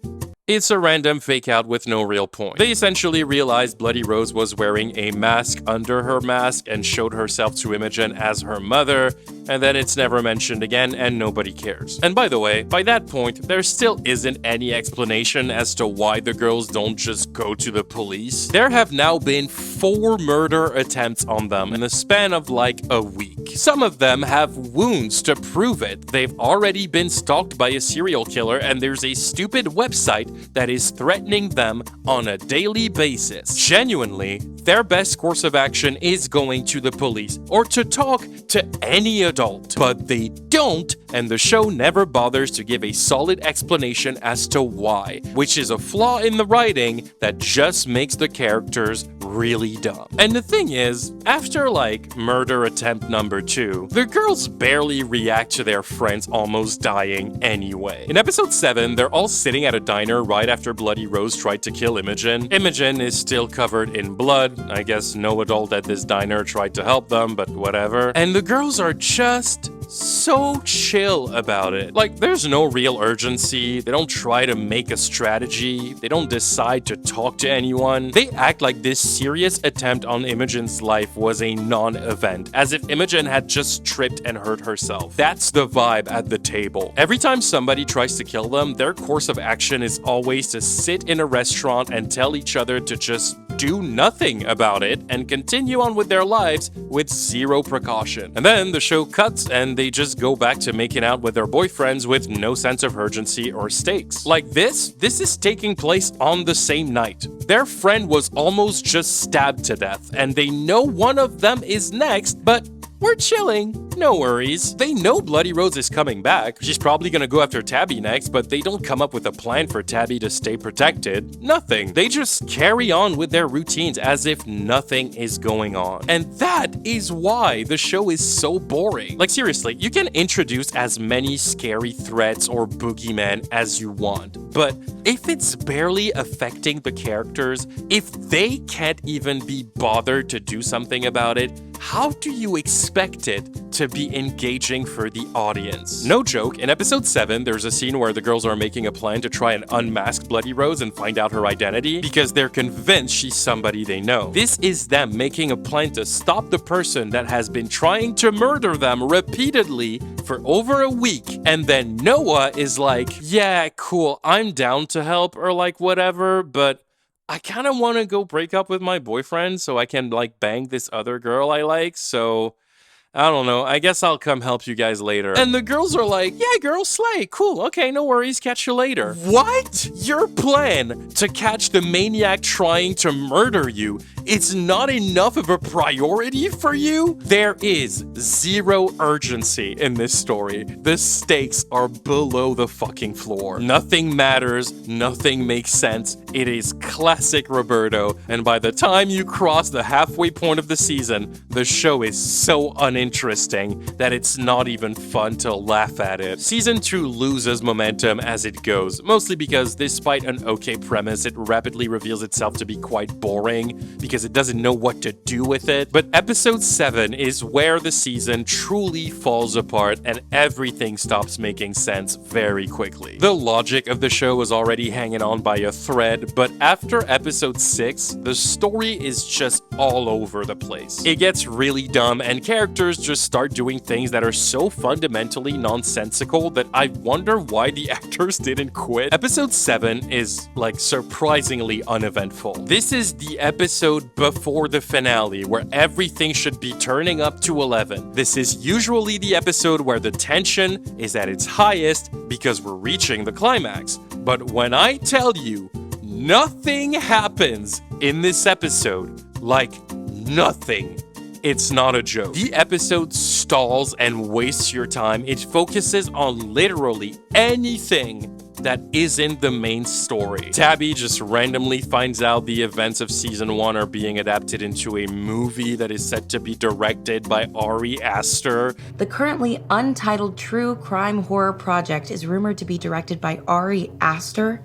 It's a random fake out with no real point. They essentially realized Bloody Rose was wearing a mask under her mask and showed herself to Imogen as her mother, and then it's never mentioned again and nobody cares. And by the way, by that point, there still isn't any explanation as to why the girls don't just go to the police. There have now been 4 murder attempts on them in the span of like a week. some of them have wounds to prove it. They've already been stalked by a serial killer, and there's a stupid website that is threatening them on a daily basis. Genuinely, their best course of action is going to the police or to talk to any adult. But they don't, and the show never bothers to give a solid explanation as to why, which is a flaw in the writing that just makes the characters really dumb. And the thing is, after like murder attempt number 2, the girls barely react to their friends almost dying anyway. In episode 7, they're all sitting at a diner right after Bloody Rose tried to kill Imogen. Imogen is still covered in blood. I guess no adult at this diner tried to help them, but whatever. And the girls are just so chill about it. Like, there's no real urgency. They don't try to make a strategy. They don't decide to talk to anyone. They act like this serious attempt on Imogen's life was a non-event, as if Imogen had just tripped and hurt herself. That's the vibe at the table. Every time somebody tries to kill them, their course of action is always to sit in a restaurant and tell each other to just do nothing about it and continue on with their lives with zero precaution. And then the show cuts and they just go back to making out with their boyfriends with no sense of urgency or stakes. Like this is taking place on the same night. Their friend was almost just stabbed to death, and they know one of them is next, but we're chilling. No worries. They know Bloody Rose is coming back. She's probably gonna go after Tabby next, but they don't come up with a plan for Tabby to stay protected. Nothing. They just carry on with their routines as if nothing is going on. And that is why the show is so boring. Like, seriously, you can introduce as many scary threats or boogeymen as you want, but if it's barely affecting the characters, if they can't even be bothered to do something about it, how do you expect it to be engaging for the audience? No joke, in episode 7, there's a scene where the girls are making a plan to try and unmask Bloody Rose and find out her identity because they're convinced she's somebody they know. This is them making a plan to stop the person that has been trying to murder them repeatedly for over a week, and then Noah is like, yeah, cool, I'm down to help, or like whatever, but I kind of want to go break up with my boyfriend so I can like bang this other girl I like, so I don't know, I guess I'll come help you guys later. And the girls are like, yeah, girl, slay, cool, okay, no worries, catch you later. What? Your plan to catch the maniac trying to murder you is not enough of a priority for you? There is zero urgency in this story. The stakes are below the fucking floor. Nothing matters, nothing makes sense. It is classic Roberto, and by the time you cross the halfway point of the season, the show is so uninteresting that it's not even fun to laugh at it. Season 2 loses momentum as it goes, mostly because despite an okay premise, it rapidly reveals itself to be quite boring because it doesn't know what to do with it. But episode 7 is where the season truly falls apart and everything stops making sense very quickly. The logic of the show was already hanging on by a thread, but after episode 6, the story is just all over the place. It gets really dumb and characters just start doing things that are so fundamentally nonsensical that I wonder why the actors didn't quit. Episode 7 is like surprisingly uneventful. This is the episode before the finale where everything should be turning up to 11. This is usually the episode where the tension is at its highest because we're reaching the climax. But when I tell you nothing happens in this episode, like nothing, it's not a joke. The episode stalls and wastes your time. It focuses on literally anything that isn't the main story. Tabby just randomly finds out the events of season 1 are being adapted into a movie that is set to be directed by Ari Aster. The currently untitled true crime horror project is rumored to be directed by Ari Aster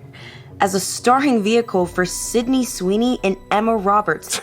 as a starring vehicle for Sydney Sweeney and Emma Roberts.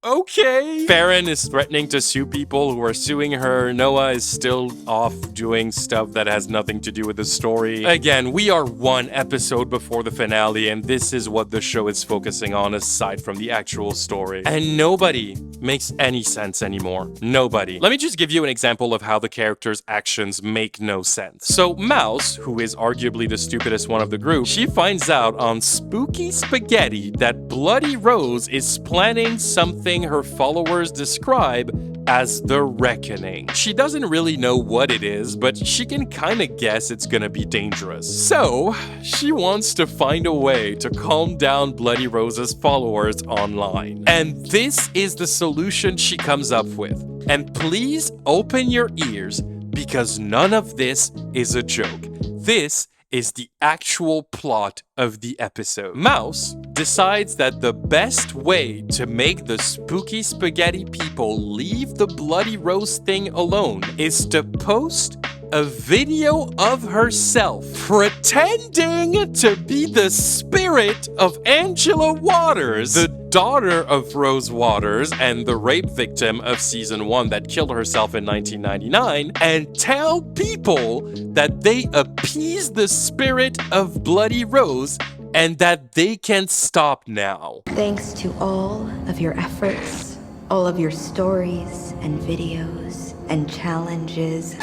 Okay. Farron is threatening to sue people who are suing her. Noah is still off doing stuff that has nothing to do with the story. Again, we are one episode before the finale, and this is what the show is focusing on aside from the actual story. And nobody makes any sense anymore. Nobody. Let me just give you an example of how the character's actions make no sense. So Mouse, who is arguably the stupidest one of the group, she finds out on Spooky Spaghetti that Bloody Rose is planning something her followers describe as the Reckoning. She doesn't really know what it is, but she can kinda guess it's gonna be dangerous. So, she wants to find a way to calm down Bloody Rose's followers online. And this is the solution she comes up with. And please open your ears, because none of this is a joke. This is the actual plot of the episode. Mouse decides that the best way to make the Spooky Spaghetti people leave the Bloody Rose thing alone is to post a video of herself pretending to be the spirit of Angela Waters, the daughter of Rose Waters and the rape victim of season 1 that killed herself in 1999, and tell people that they appease the spirit of Bloody Rose and that they can stop now. Thanks to all of your efforts, all of your stories and videos and challenges,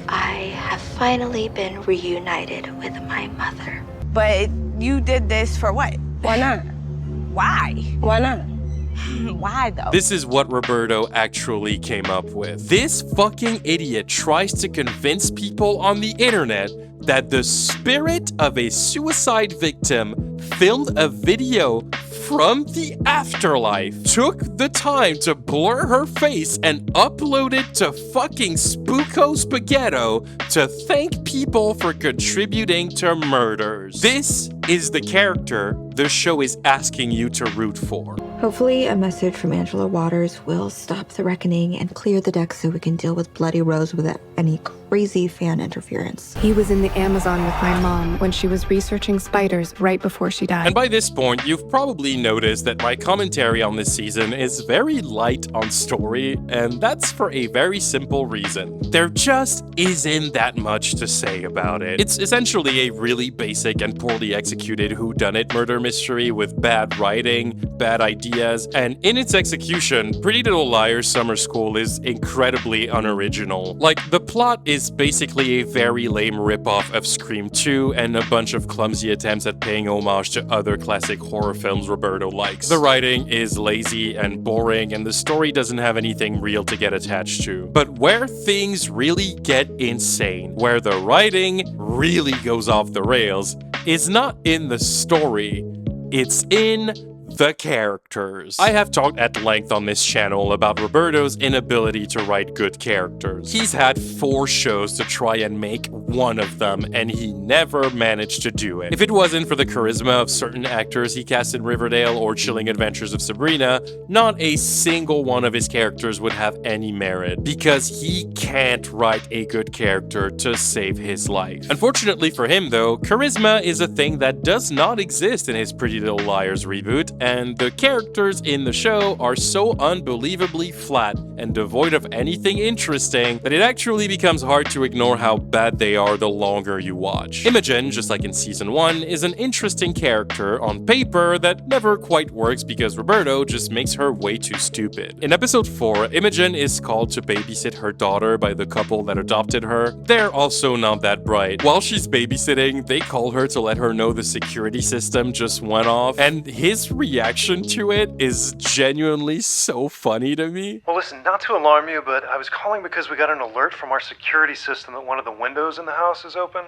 I have finally been reunited with my mother. But you did this for what? Why not? Why? Why not? Why though? This is what Roberto actually came up with. This fucking idiot tries to convince people on the internet that the spirit of a suicide victim filmed a video from the afterlife, took the time to blur her face and upload it to fucking Spooko Spaghetto to thank people for contributing to murders. This is the character the show is asking you to root for. Hopefully, a message from Angela Waters will stop the reckoning and clear the deck so we can deal with Bloody Rose without any crazy fan interference. He was in the Amazon with my mom when she was researching spiders right before she died. And by this point, you've probably noticed that my commentary on this season is very light on story, and that's for a very simple reason. There just isn't that much to say about it. It's essentially a really basic and poorly executed whodunit murder mystery with bad writing, bad ideas, and in its execution, Pretty Little Liars Summer School is incredibly unoriginal. Like, the plot is basically a very lame ripoff of Scream 2 and a bunch of clumsy attempts at paying homage to other classic horror films Roberto likes. The writing is lazy and boring, and the story doesn't have anything real to get attached to. But where things really get insane, where the writing really goes off the rails, is not in the story, it's in the characters. I have talked at length on this channel about Roberto's inability to write good characters. He's had 4 shows to try and make one of them, and he never managed to do it. If it wasn't for the charisma of certain actors he cast in Riverdale or Chilling Adventures of Sabrina, not a single one of his characters would have any merit, because he can't write a good character to save his life. Unfortunately for him though, charisma is a thing that does not exist in his Pretty Little Liars reboot, and the characters in the show are so unbelievably flat and devoid of anything interesting that it actually becomes hard to ignore how bad they are the longer you watch. Imogen, just like in season 1, is an interesting character on paper that never quite works because Roberto just makes her way too stupid. In episode 4, Imogen is called to babysit her daughter by the couple that adopted her. They're also not that bright. While she's babysitting, they call her to let her know the security system just went off, and his reaction to it is genuinely so funny to me. Well, listen, not to alarm you, but I was calling because we got an alert from our security system that one of the windows in the house is open.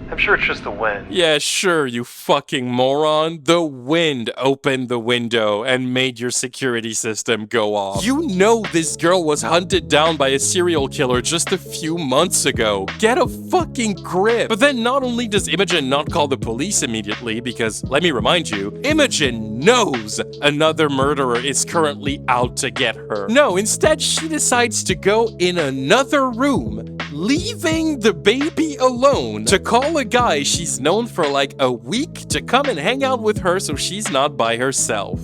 I'm sure it's just the wind. Yeah, sure, you fucking moron. The wind opened the window and made your security system go off. You know this girl was hunted down by a serial killer just a few months ago. Get a fucking grip. But then not only does Imogen not call the police immediately, because let me remind you, Imogen knows another murderer is currently out to get her. No, instead she decides to go in another room, leaving the baby alone to call a guy she's known for like a week to come and hang out with her so she's not by herself.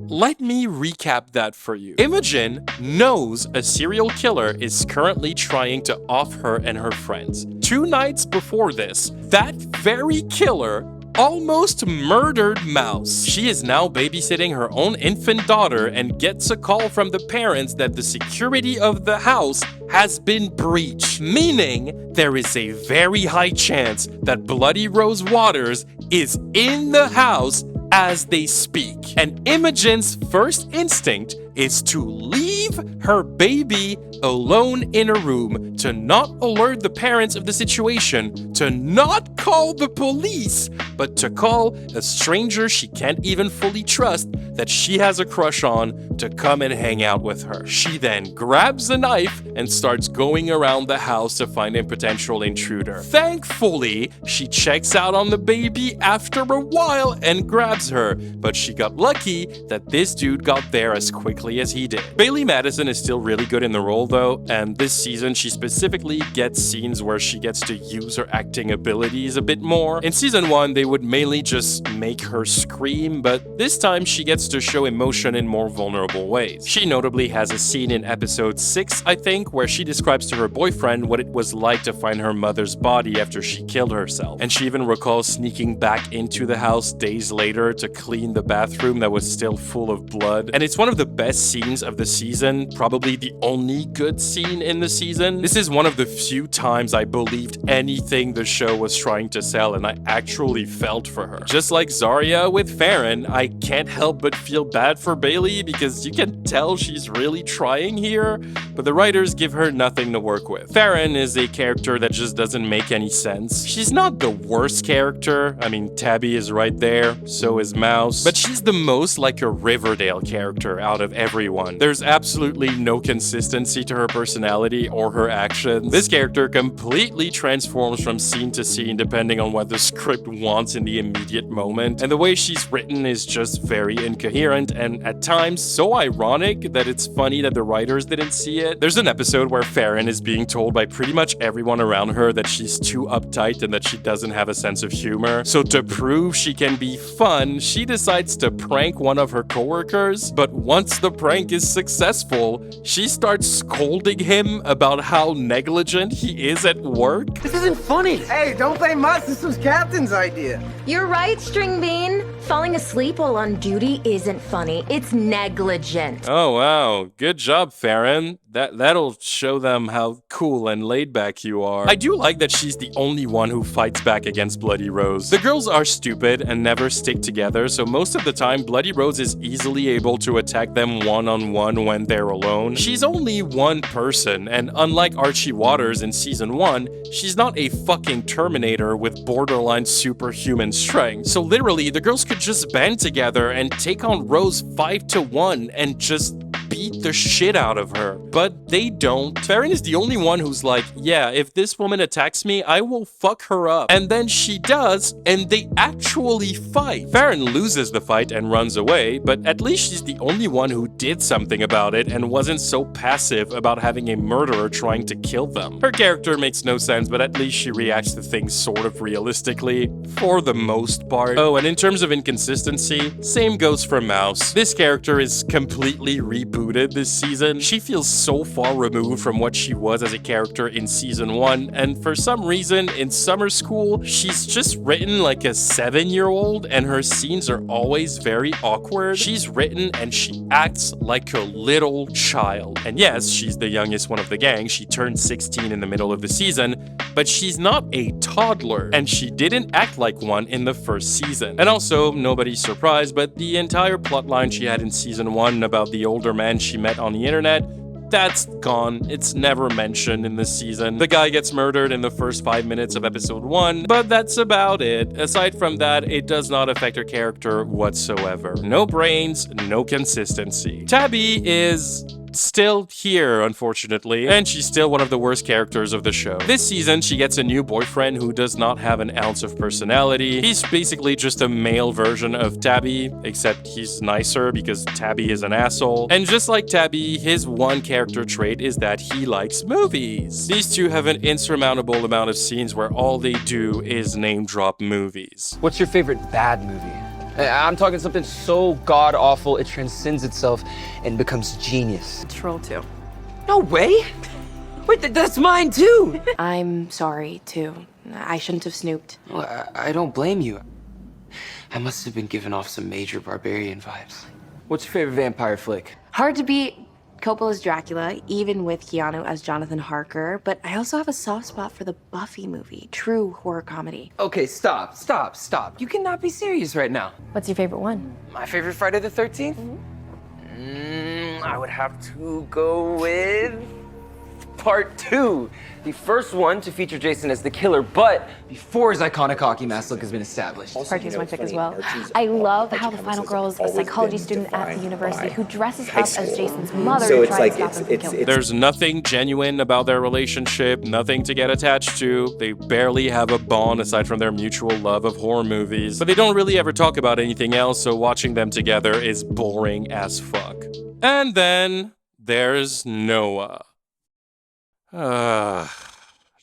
Let me recap that for you. Imogen knows a serial killer is currently trying to off her and her friends. 2 nights before this, that very killer almost murdered mouse. She is now babysitting her own infant daughter and gets a call from the parents that the security of the house has been breached, meaning there is a very high chance that Bloody Rose Waters is in the house as they speak. And Imogen's first instinct is to leave her baby alone in a room, to not alert the parents of the situation, to not call the police, but to call a stranger she can't even fully trust that she has a crush on to come and hang out with her. She then grabs a knife and starts going around the house to find a potential intruder. Thankfully, she checks out on the baby after a while and grabs her, but she got lucky that this dude got there as quickly as he did. Bailey Madison is still really good in the role though, and this season she specifically gets scenes where she gets to use her acting abilities a bit more. In season 1, they would mainly just make her scream, but this time she gets to show emotion in more vulnerable ways. She notably has a scene in episode 6, I think, where she describes to her boyfriend what it was like to find her mother's body after she killed herself. And she even recalls sneaking back into the house days later to clean the bathroom that was still full of blood. And it's one of the best scenes of the season, probably the only good scene in the season. This is one of the few times I believed anything the show was trying to sell, and I actually felt for her. Just like Zarya with Farron, I can't help but feel bad for Bailey because you can tell she's really trying here, but the writers give her nothing to work with. Farron is a character that just doesn't make any sense. She's not the worst character. I mean, Tabby is right there, so is Mouse, but she's the most like a Riverdale character out of everyone. There's absolutely no consistency to her personality or her actions. This character completely transforms from scene to scene depending on what the script wants in the immediate moment, and the way she's written is just very incoherent and at times so ironic that it's funny that the writers didn't see it. There's an episode where Farron is being told by pretty much everyone around her that she's too uptight and that she doesn't have a sense of humor. So to prove she can be fun, she decides to prank one of her coworkers, but once the prank is successful, she starts scolding him about how negligent he is at work. This isn't funny. Hey, don't blame us. This was Captain's idea. You're right, String Bean. Falling asleep while on duty isn't funny. It's negligent. Oh wow, good job, Farron. That'll show them how cool and laid back you are. I do like that she's the only one who fights back against Bloody Rose. The girls are stupid and never stick together, so most of the time Bloody Rose is easily able to attack them one-on-one when they're alone. She's only one person, and unlike Archie Waters in season 1, she's not a fucking Terminator with borderline superhuman strength. So literally, the girls could just band together and take on Rose 5-1 and just beat the shit out of her. But they don't. Farron is the only one who's like, yeah, if this woman attacks me, I will fuck her up. And then she does, and they actually fight. Farron loses the fight and runs away, but at least she's the only one who did something about it and wasn't so passive about having a murderer trying to kill them. Her character makes no sense, but at least she reacts to things sort of realistically, for the most part. Oh, and in terms of inconsistency, same goes for Mouse. This character is completely rebooted this season. She feels so far removed from what she was as a character in season 1, and for some reason in summer school, she's just written like a 7-year-old and her scenes are always very awkward. She's written and she acts like a little child. And yes, she's the youngest one of the gang. She turned 16 in the middle of the season, but she's not a toddler, and she didn't act like one in the first season. And also, nobody's surprised, but the entire plotline she had in season 1 about the older man she met on the internet, that's gone. It's never mentioned in this season. The guy gets murdered in the first 5 minutes of episode 1, but that's about it. Aside from that, it does not affect her character whatsoever. No brains, no consistency. Tabby is still here, unfortunately, and she's still one of the worst characters of the show. This season, she gets a new boyfriend who does not have an ounce of personality. He's basically just a male version of Tabby, except he's nicer because Tabby is an asshole. And just like Tabby, his one character trait is that he likes movies. These two have an insurmountable amount of scenes where all they do is name drop movies. What's your favorite bad movie? I'm talking something so god-awful it transcends itself and becomes genius. Troll 2. No way! Wait, that's mine too! I'm sorry, too. I shouldn't have snooped. Well, I don't blame you. I must have been giving off some major barbarian vibes. What's your favorite vampire flick? Hard to beat Coppola's Dracula, even with Keanu as Jonathan Harker, but I also have a soft spot for the Buffy movie, true horror comedy. Okay, stop. You cannot be serious right now. What's your favorite one? My favorite Friday the 13th? I would have to go with part 2. The first one to feature Jason as the killer, but before his iconic hockey mask look has been established. Part 2 is my pick as well. I love how the final girl is a psychology student at the university who dresses up as Jason's mother to try and stop him from killing him. There's nothing genuine about their relationship, nothing to get attached to. They barely have a bond aside from their mutual love of horror movies. But they don't really ever talk about anything else, so watching them together is boring as fuck. And then there's Noah.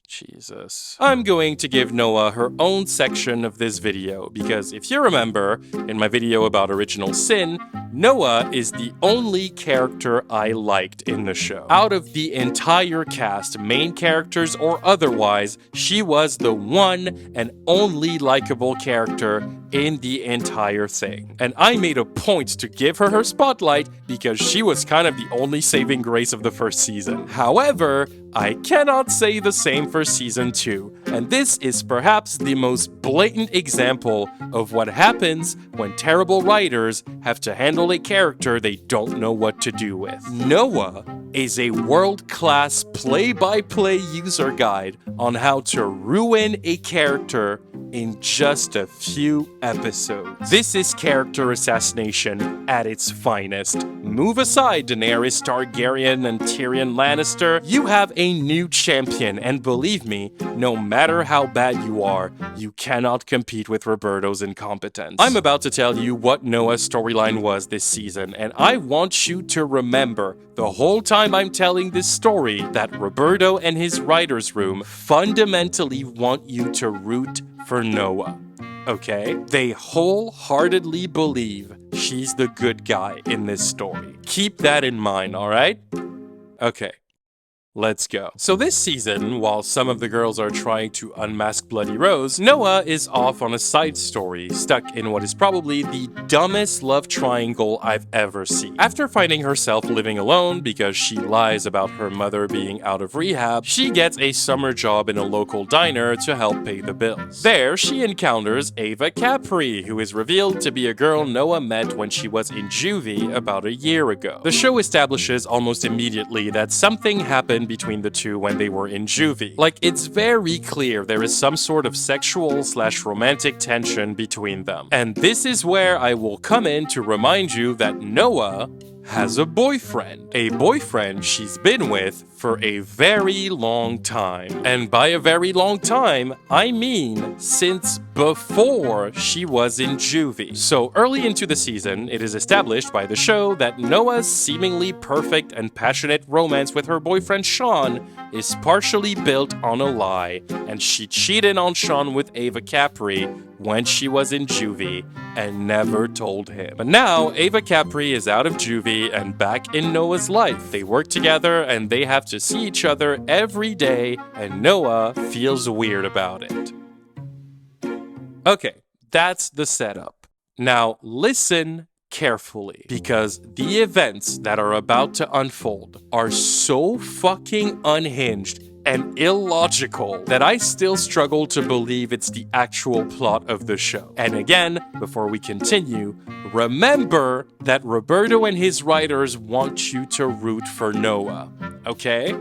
Jesus. I'm going to give Noa her own section of this video because if you remember, in my video about Original Sin, Noa is the only character I liked in the show. Out of the entire cast, main characters or otherwise, she was the one and only likable character in the entire thing. And I made a point to give her spotlight because she was kind of the only saving grace of the first season. However, I cannot say the same for season 2, and this is perhaps the most blatant example of what happens when terrible writers have to handle a character they don't know what to do with. Noa is a world-class play-by-play user guide on how to ruin a character in just a few episodes. This is character assassination at its finest. Move aside Daenerys Targaryen and Tyrion Lannister, you have a new champion, and believe me, no matter how bad you are, you cannot compete with Roberto's incompetence. I'm about to tell you what Noa's storyline was this season, and I want you to remember the whole time I'm telling this story that Roberto and his writer's room fundamentally want you to root for Noa. Okay? They wholeheartedly believe she's the good guy in this story. Keep that in mind, alright? Okay. Let's go. So this season, while some of the girls are trying to unmask Bloody Rose, Noa is off on a side story, stuck in what is probably the dumbest love triangle I've ever seen. After finding herself living alone because she lies about her mother being out of rehab, she gets a summer job in a local diner to help pay the bills. There, she encounters Ava Capri, who is revealed to be a girl Noa met when she was in juvie about a year ago. The show establishes almost immediately that something happened between the two when they were in juvie. Like, it's very clear there is some sort of sexual/romantic tension between them. And this is where I will come in to remind you that Noa has a boyfriend. A boyfriend she's been with for a very long time. And by a very long time, I mean since before she was in juvie. So early into the season, it is established by the show that Noa's seemingly perfect and passionate romance with her boyfriend Sean is partially built on a lie, and she cheated on Sean with Ava Capri when she was in juvie and never told him. But now, Ava Capri is out of juvie and back in Noa's life. They work together and they have to see each other every day, and Noa feels weird about it. Okay, that's the setup. Now listen carefully, because the events that are about to unfold are so fucking unhinged and illogical that I still struggle to believe it's the actual plot of the show. And again, before we continue, remember that Roberto and his writers want you to root for Noa, okay?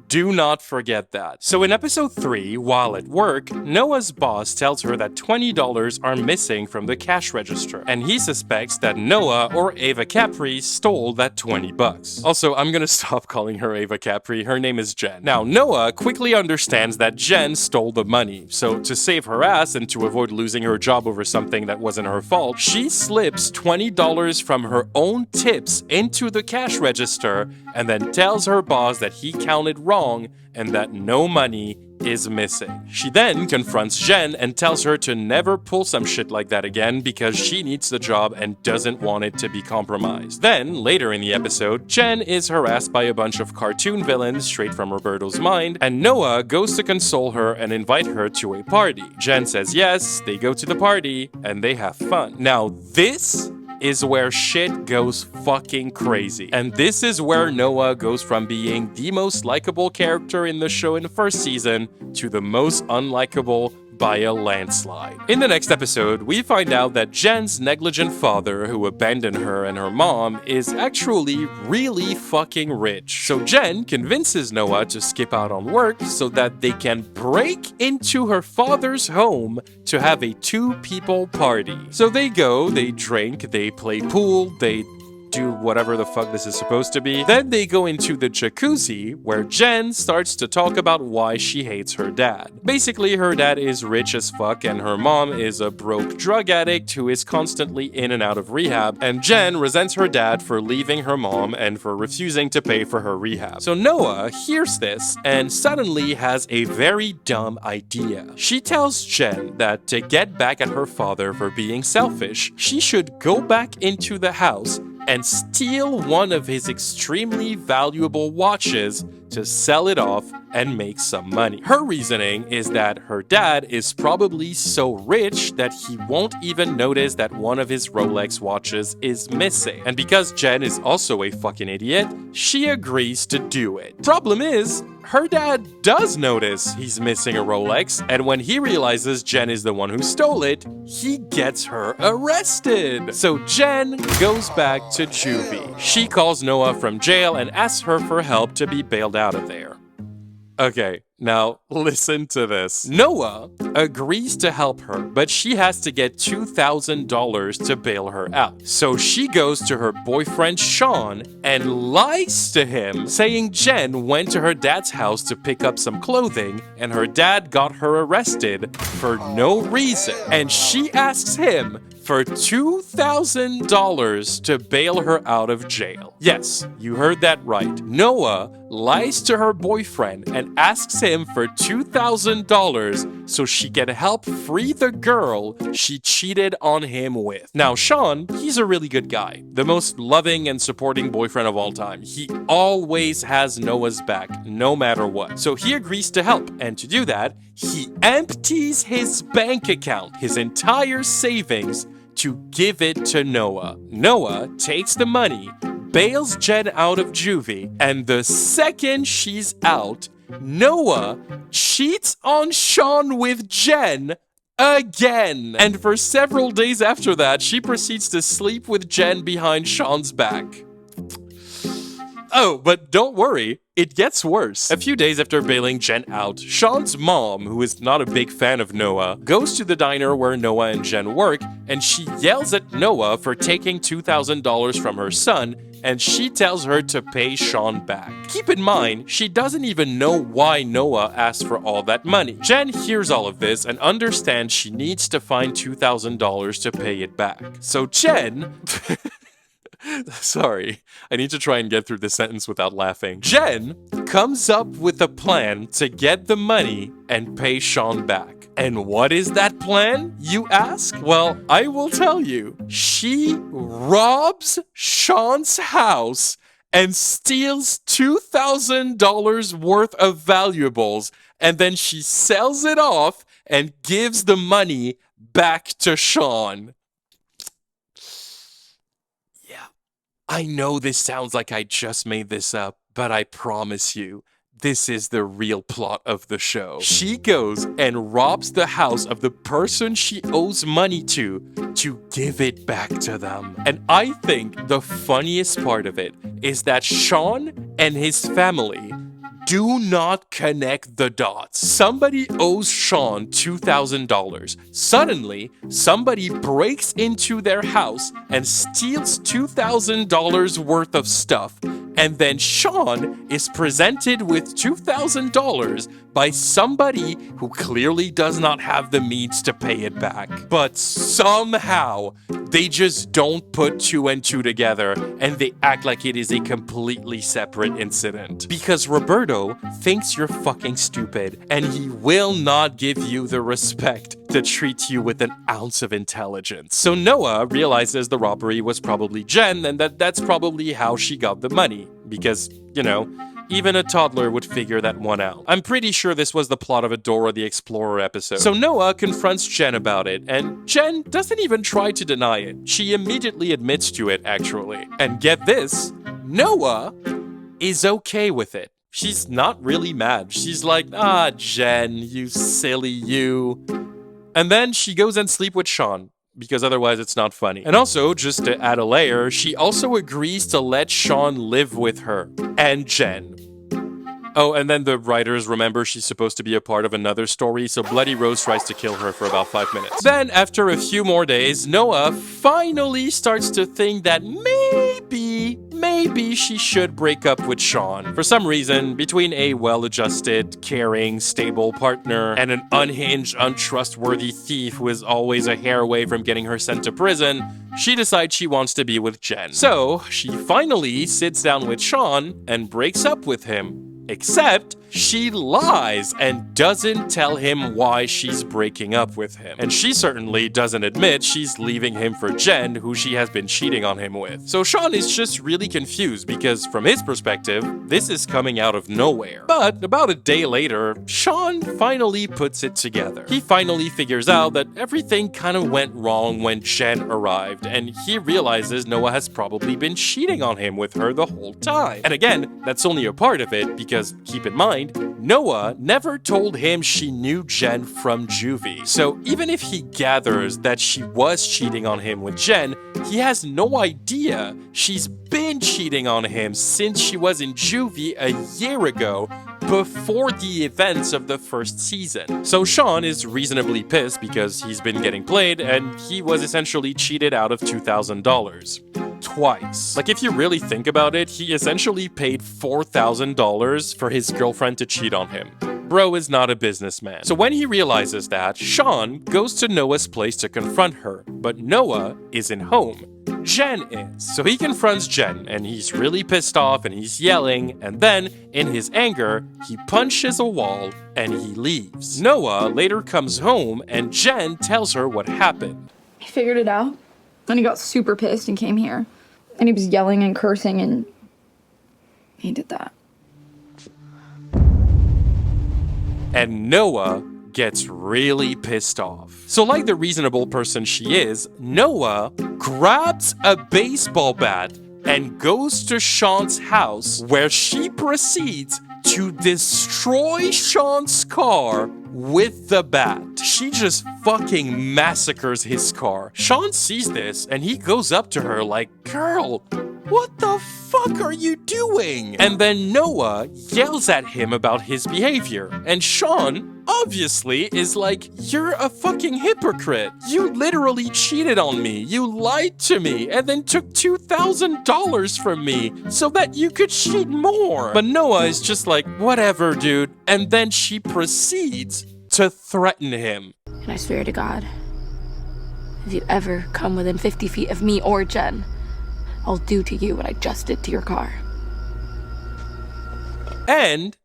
Do not forget that. So in episode 3, while at work, Noa's boss tells her that $20 are missing from the cash register, and he suspects that Noa or Ava Capri stole that $20. Also, I'm gonna stop calling her Ava Capri, her name is Jen. Now, Noa quickly understands that Jen stole the money, so to save her ass and to avoid losing her job over something that wasn't her fault, she slips $20 from her own tips into the cash register and then tells her boss that he counted wrong wrong and that no money is missing. She then confronts Jen and tells her to never pull some shit like that again because she needs the job and doesn't want it to be compromised. Then, later in the episode, Jen is harassed by a bunch of cartoon villains straight from Roberto's mind, and Noa goes to console her and invite her to a party. Jen says yes, they go to the party, and they have fun. Now, this is where shit goes fucking crazy. And this is where Noa goes from being the most likable character in the show in the first season to the most unlikable by a landslide. In the next episode, we find out that Jen's negligent father, who abandoned her and her mom, is actually really fucking rich. So Jen convinces Noa to skip out on work so that they can break into her father's home to have a two-people party. So they go, they drink, they play pool, they do whatever the fuck this is supposed to be. Then they go into the jacuzzi where Jen starts to talk about why she hates her dad. Basically, her dad is rich as fuck and her mom is a broke drug addict who is constantly in and out of rehab, and Jen resents her dad for leaving her mom and for refusing to pay for her rehab. So Noa hears this and suddenly has a very dumb idea. She tells Jen that to get back at her father for being selfish, she should go back into the house and steal one of his extremely valuable watches to sell it off and make some money. Her reasoning is that her dad is probably so rich that he won't even notice that one of his Rolex watches is missing. And because Jen is also a fucking idiot, she agrees to do it. Problem is, her dad does notice he's missing a Rolex, and when he realizes Jen is the one who stole it, he gets her arrested. So Jen goes back to juvie. She calls Noa from jail and asks her for help to be bailed out of there. Okay, now listen to this. Noa agrees to help her, but she has to get $2,000 to bail her out. So she goes to her boyfriend Sean and lies to him, saying Jen went to her dad's house to pick up some clothing and her dad got her arrested for no reason. And she asks him for $2,000 to bail her out of jail. Yes, you heard that right. Noa lies to her boyfriend and asks him for $2,000 so she can help free the girl she cheated on him with. Now, Sean, he's a really good guy, the most loving and supporting boyfriend of all time. He always has Noa's back, no matter what. So he agrees to help, and to do that, he empties his bank account, his entire savings, to give it to Noa. Noa takes the money, bails Jen out of juvie, and the second she's out, Noa cheats on Sean with Jen again. And for several days after that, she proceeds to sleep with Jen behind Sean's back. Oh, but don't worry, it gets worse. A few days after bailing Jen out, Sean's mom, who is not a big fan of Noa, goes to the diner where Noa and Jen work, and she yells at Noa for taking $2,000 from her son, and she tells her to pay Sean back. Keep in mind, she doesn't even know why Noa asked for all that money. Jen hears all of this and understands she needs to find $2,000 to pay it back. So Jen... Sorry, I need to try and get through this sentence without laughing. Jen comes up with a plan to get the money and pay Sean back. And what is that plan, you ask? Well, I will tell you. She robs Sean's house and steals $2,000 worth of valuables, and then she sells it off and gives the money back to Sean. I know this sounds like I just made this up, but I promise you, this is the real plot of the show. She goes and robs the house of the person she owes money to give it back to them. And I think the funniest part of it is that Sean and his family do not connect the dots. Somebody owes Sean $2,000. Suddenly, somebody breaks into their house and steals $2,000 worth of stuff. And then Sean is presented with $2,000 by somebody who clearly does not have the means to pay it back. But somehow, they just don't put two and two together and they act like it is a completely separate incident. Because Roberto thinks you're fucking stupid and he will not give you the respect to treat you with an ounce of intelligence. So Noa realizes the robbery was probably Jen and that's probably how she got the money. Because, you know, even a toddler would figure that one out. I'm pretty sure this was the plot of a Dora the Explorer episode. So Noa confronts Jen about it, and Jen doesn't even try to deny it. She immediately admits to it, actually. And get this, Noa is okay with it. She's not really mad. She's like, ah, Jen, you silly you. And then she goes and sleeps with Sean, because otherwise it's not funny. And also, just to add a layer, she also agrees to let Sean live with her and Jen. Oh, and then the writers remember she's supposed to be a part of another story, so Bloody Rose tries to kill her for about 5 minutes. Then, after a few more days, Noa finally starts to think that maybe she should break up with Sean. For some reason, between a well-adjusted, caring, stable partner and an unhinged, untrustworthy thief who is always a hair away from getting her sent to prison, she decides she wants to be with Jen. So, she finally sits down with Sean and breaks up with him. Except, she lies and doesn't tell him why she's breaking up with him. And she certainly doesn't admit she's leaving him for Jen, who she has been cheating on him with. So Sean is just really confused because from his perspective, this is coming out of nowhere. But about a day later, Sean finally puts it together. He finally figures out that everything kind of went wrong when Jen arrived, and he realizes Noa has probably been cheating on him with her the whole time. And again, that's only a part of it because, keep in mind, Noa never told him she knew Jen from juvie. So even if he gathers that she was cheating on him with Jen, he has no idea she's been cheating on him since she was in juvie a year ago, before the events of the first season. So Sean is reasonably pissed because he's been getting played and he was essentially cheated out of $2,000. Twice. Like, if you really think about it, he essentially paid $4,000 for his girlfriend to cheat on him. Bro is not a businessman. So when he realizes that, Sean goes to Noa's place to confront her, but Noa isn't home. Jen is. So he confronts Jen, and he's really pissed off, and he's yelling, and then, in his anger, he punches a wall, and he leaves. Noa later comes home, and Jen tells her what happened. He figured it out, and he got super pissed and came here. And he was yelling and cursing, and he did that. And Noa gets really pissed off. So like the reasonable person she is, Noa grabs a baseball bat and goes to Sean's house, where she proceeds to destroy Sean's car with the bat. She just fucking massacres his car. Sean sees this and he goes up to her like, "Girl, what the fuck are you doing?" And then Noa yells at him about his behavior. And Sean obviously is like, "You're a fucking hypocrite. You literally cheated on me. You lied to me and then took $2,000 from me so that you could cheat more." But Noa is just like, "Whatever, dude." And then she proceeds to threaten him. And I swear to God, if you ever come within 50 feet of me or Jen, I'll do to you what I just did to your car. And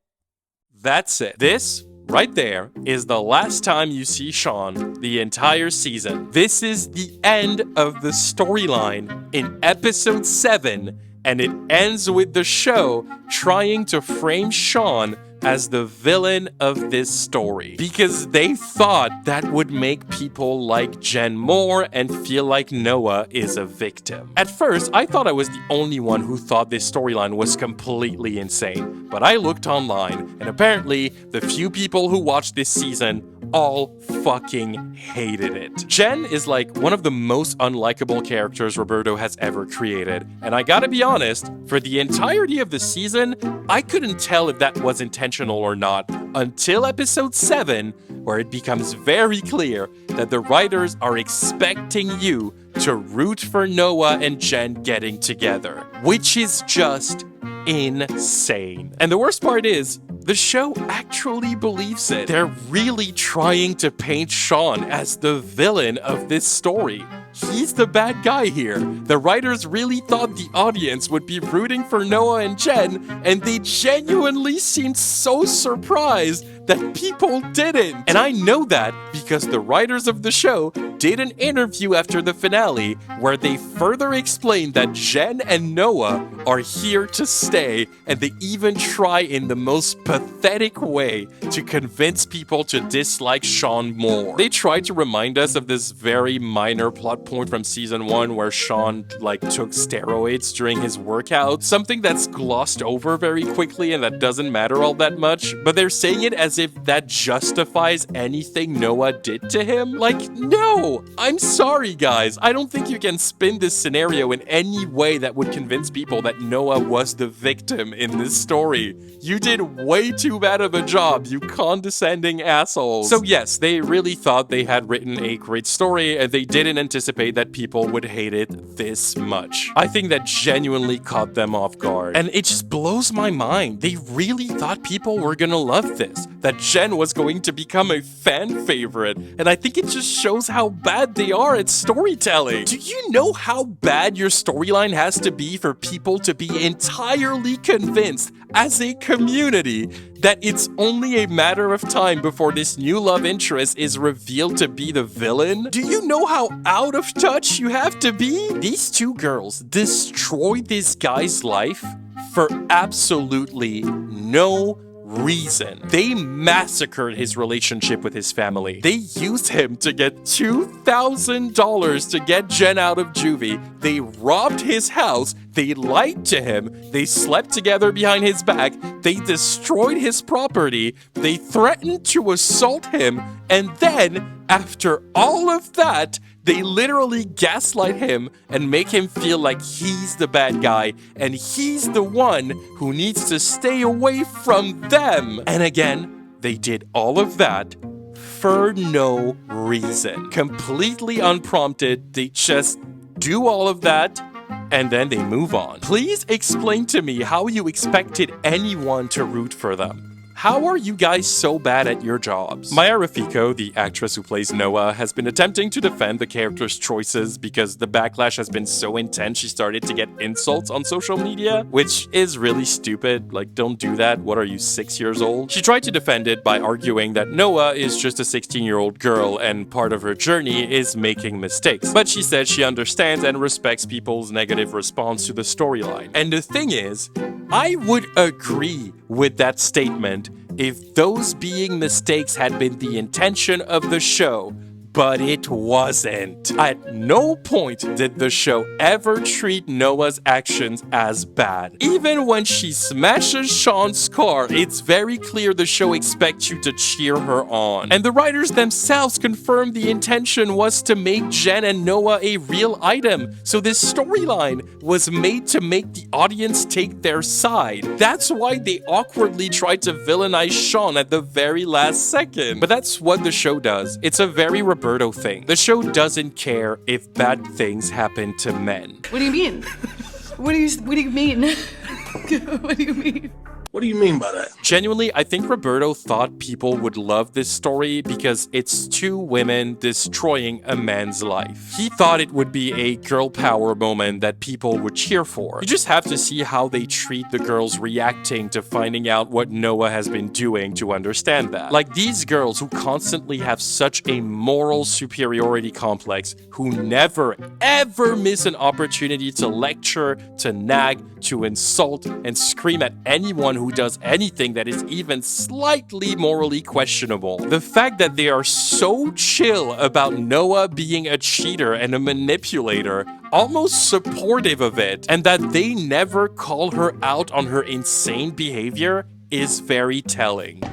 that's it. This right there is the last time you see Sean the entire season. This is the end of the storyline in episode 7, and it ends with the show trying to frame Sean as the villain of this story, because they thought that would make people like Jen more and feel like Noa is a victim. At first, I thought I was the only one who thought this storyline was completely insane, but I looked online, and apparently, the few people who watched this season all fucking hated it. Jen is like one of the most unlikable characters Roberto has ever created, and I gotta be honest, for the entirety of the season, I couldn't tell if that was intentional or not until episode 7, where it becomes very clear that the writers are expecting you to root for Noa and Jen getting together, which is just insane. And the worst part is, The show actually believes it. They're really trying to paint Sean as the villain of this story. He's the bad guy here. The writers really thought the audience would be rooting for Noah and Jen, and they genuinely seemed so surprised that people didn't. And I know that because the writers of the show did an interview after the finale where they further explained that Jen and Noah are here to stay, and they even try in the most pathetic way to convince people to dislike Sean more. They tried to remind us of this very minor plot point from season 1 where Sean took steroids during his workout, something that's glossed over very quickly and that doesn't matter all that much, but they're saying it as if that justifies anything Noah did to him. No! I'm sorry, guys. I don't think you can spin this scenario in any way that would convince people that Noah was the victim in this story. You did way too bad of a job, you condescending assholes. So yes, they really thought they had written a great story, and they didn't anticipate that people would hate it this much. I think that genuinely caught them off guard. And it just blows my mind. They really thought people were gonna love this, that Jen was going to become a fan favorite, and I think it just shows how bad they are at storytelling. Do you know how bad your storyline has to be for people to be entirely convinced as a community that it's only a matter of time before this new love interest is revealed to be the villain? Do you know how out of touch you have to be? These two girls destroyed this guy's life for absolutely no reason. They massacred his relationship with his family. They used him to get $2,000 to get Jen out of juvie. They robbed his house. They lied to him. They slept together behind his back. They destroyed his property. They threatened to assault him. And then, after all of that, they literally gaslight him and make him feel like he's the bad guy and he's the one who needs to stay away from them. And again, they did all of that for no reason. Completely unprompted, they just do all of that and then they move on. Please explain to me how you expected anyone to root for them. How are you guys so bad at your jobs? Maya Rafiko, the actress who plays Noah, has been attempting to defend the character's choices because the backlash has been so intense she started to get insults on social media, which is really stupid. Don't do that. What are you, 6 years old? She tried to defend it by arguing that Noah is just a 16-year-old girl and part of her journey is making mistakes. But she said she understands and respects people's negative response to the storyline. And the thing is, I would agree with that statement if those being mistakes had been the intention of the show, but it wasn't. At no point did the show ever treat Noah's actions as bad. Even when she smashes Sean's car, it's very clear the show expects you to cheer her on. And the writers themselves confirmed the intention was to make Jen and Noah a real item. So this storyline was made to make the audience take their side. That's why they awkwardly tried to villainize Sean at the very last second. But that's what the show does. It's a very Roberto thing. The show doesn't care if bad things happen to men. What do you mean? What do you mean? What do you mean? What do you mean by that? Genuinely, I think Roberto thought people would love this story because it's two women destroying a man's life. He thought it would be a girl power moment that people would cheer for. You just have to see how they treat the girls reacting to finding out what Noah has been doing to understand that. These girls who constantly have such a moral superiority complex, who never ever miss an opportunity to lecture, to nag, to insult, and scream at anyone who does anything that is even slightly morally questionable. The fact that they are so chill about Noah being a cheater and a manipulator, almost supportive of it, and that they never call her out on her insane behavior is very telling.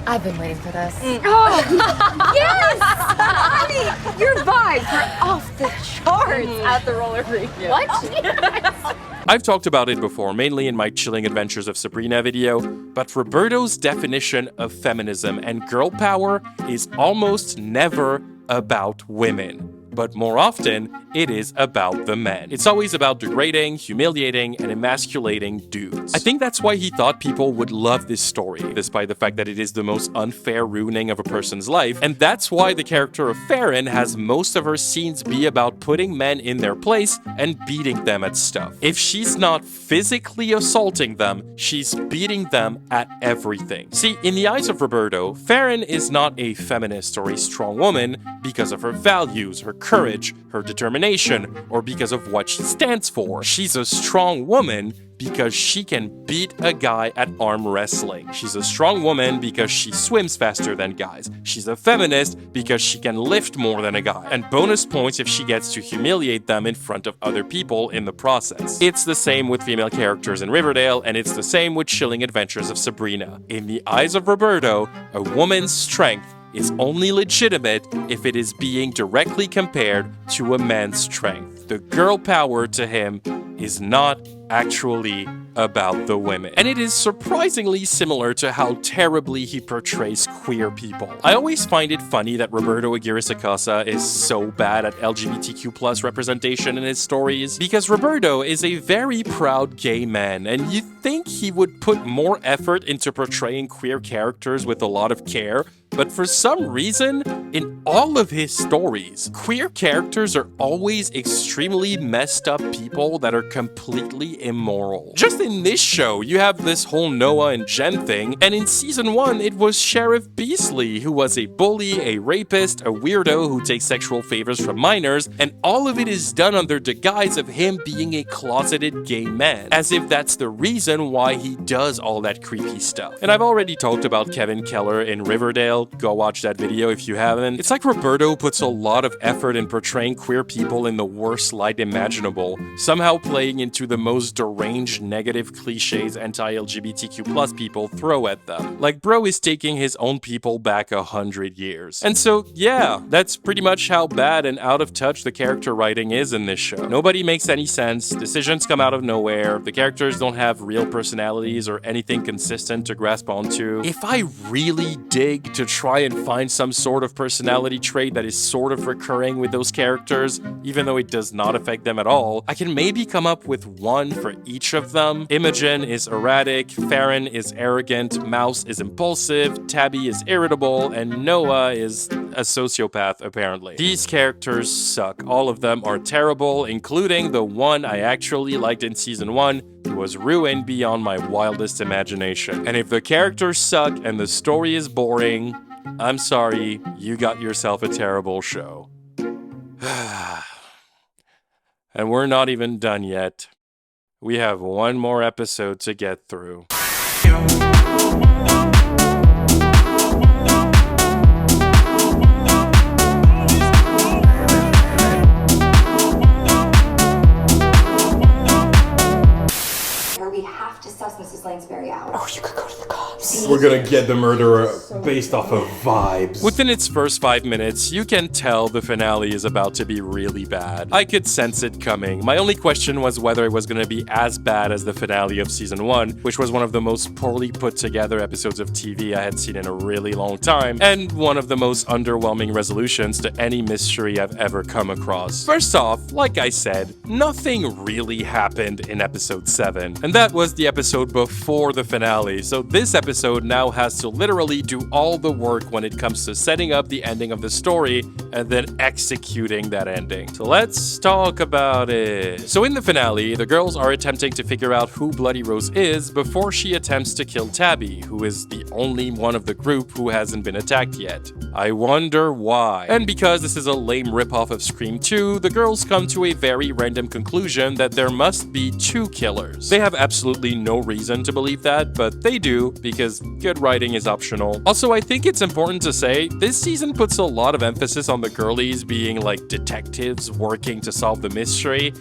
I've been waiting for this. Oh, yes! Honey, your vibes are off the charts at the roller rink. What? Yes. I've talked about it before, mainly in my Chilling Adventures of Sabrina video, but Roberto's definition of feminism and girl power is almost never about women. but more often, it is about the men. It's always about degrading, humiliating, and emasculating dudes. I think that's why he thought people would love this story, despite the fact that it is the most unfair ruining of a person's life, and that's why the character of Farron has most of her scenes be about putting men in their place and beating them at stuff. If she's not physically assaulting them, she's beating them at everything. See, in the eyes of Roberto, Farron is not a feminist or a strong woman because of her values, her courage, her determination, or because of what she stands for. She's a strong woman because she can beat a guy at arm wrestling. She's a strong woman because she swims faster than guys. She's a feminist because she can lift more than a guy. And bonus points if she gets to humiliate them in front of other people in the process. It's the same with female characters in Riverdale, and it's the same with Chilling Adventures of Sabrina. In the eyes of Roberto, a woman's strength is only legitimate if it is being directly compared to a man's strength. The girl power to him is not actually about the women. And it is surprisingly similar to how terribly he portrays queer people. I always find it funny that Roberto Aguirre-Sacasa is so bad at LGBTQ+ representation in his stories, because Roberto is a very proud gay man, and you'd think he would put more effort into portraying queer characters with a lot of care, but for some reason, in all of his stories, queer characters are always extremely messed up people that are completely immoral. Just in this show, you have this whole Noah and Jen thing, and in season 1, it was Sheriff Beasley, who was a bully, a rapist, a weirdo who takes sexual favors from minors, and all of it is done under the guise of him being a closeted gay man, as if that's the reason why he does all that creepy stuff. And I've already talked about Kevin Keller in Riverdale. Go watch that video if you haven't. It's like Roberto puts a lot of effort in portraying queer people in the worst light imaginable, somehow playing into the most deranged negative cliches anti-LGBTQ+ people throw at them. Like bro is taking his own people back 100 years. And so, yeah, that's pretty much how bad and out of touch the character writing is in this show. Nobody makes any sense, decisions come out of nowhere, the characters don't have real personalities or anything consistent to grasp onto. If I really dig to try and find some sort of personality trait that is sort of recurring with those characters, even though it does not affect them at all, I can maybe come up with one for each of them. Imogen is erratic, Farron is arrogant, Mouse is impulsive, Tabby is irritable, and Noah is a sociopath, apparently. These characters suck. All of them are terrible, including the one I actually liked in season 1, who was ruined beyond my wildest imagination. And if the characters suck and the story is boring, I'm sorry, you got yourself a terrible show. And we're not even done yet. We have one more episode to get through. We have to suss Mrs. Langsbury out. Oh, you could go to the cops. We're gonna get the murderer based off of vibes. Within its first 5 minutes, you can tell the finale is about to be really bad. I could sense it coming. My only question was whether it was gonna be as bad as the finale of season 1, which was one of the most poorly put together episodes of TV I had seen in a really long time, and one of the most underwhelming resolutions to any mystery I've ever come across. First off, like I said, nothing really happened in episode 7, and that was the episode before the finale, so this episode now has to literally do all the work when it comes to setting up the ending of the story and then executing that ending. So let's talk about it. So in the finale, the girls are attempting to figure out who Bloody Rose is before she attempts to kill Tabby, who is the only one of the group who hasn't been attacked yet. I wonder why. And because this is a lame ripoff of Scream 2, the girls come to a very random conclusion that there must be 2 killers. They have absolutely no reason to believe that, but they do, because good writing is optional. Also, I think it's important to say, this season puts a lot of emphasis on the girlies being like detectives working to solve the mystery,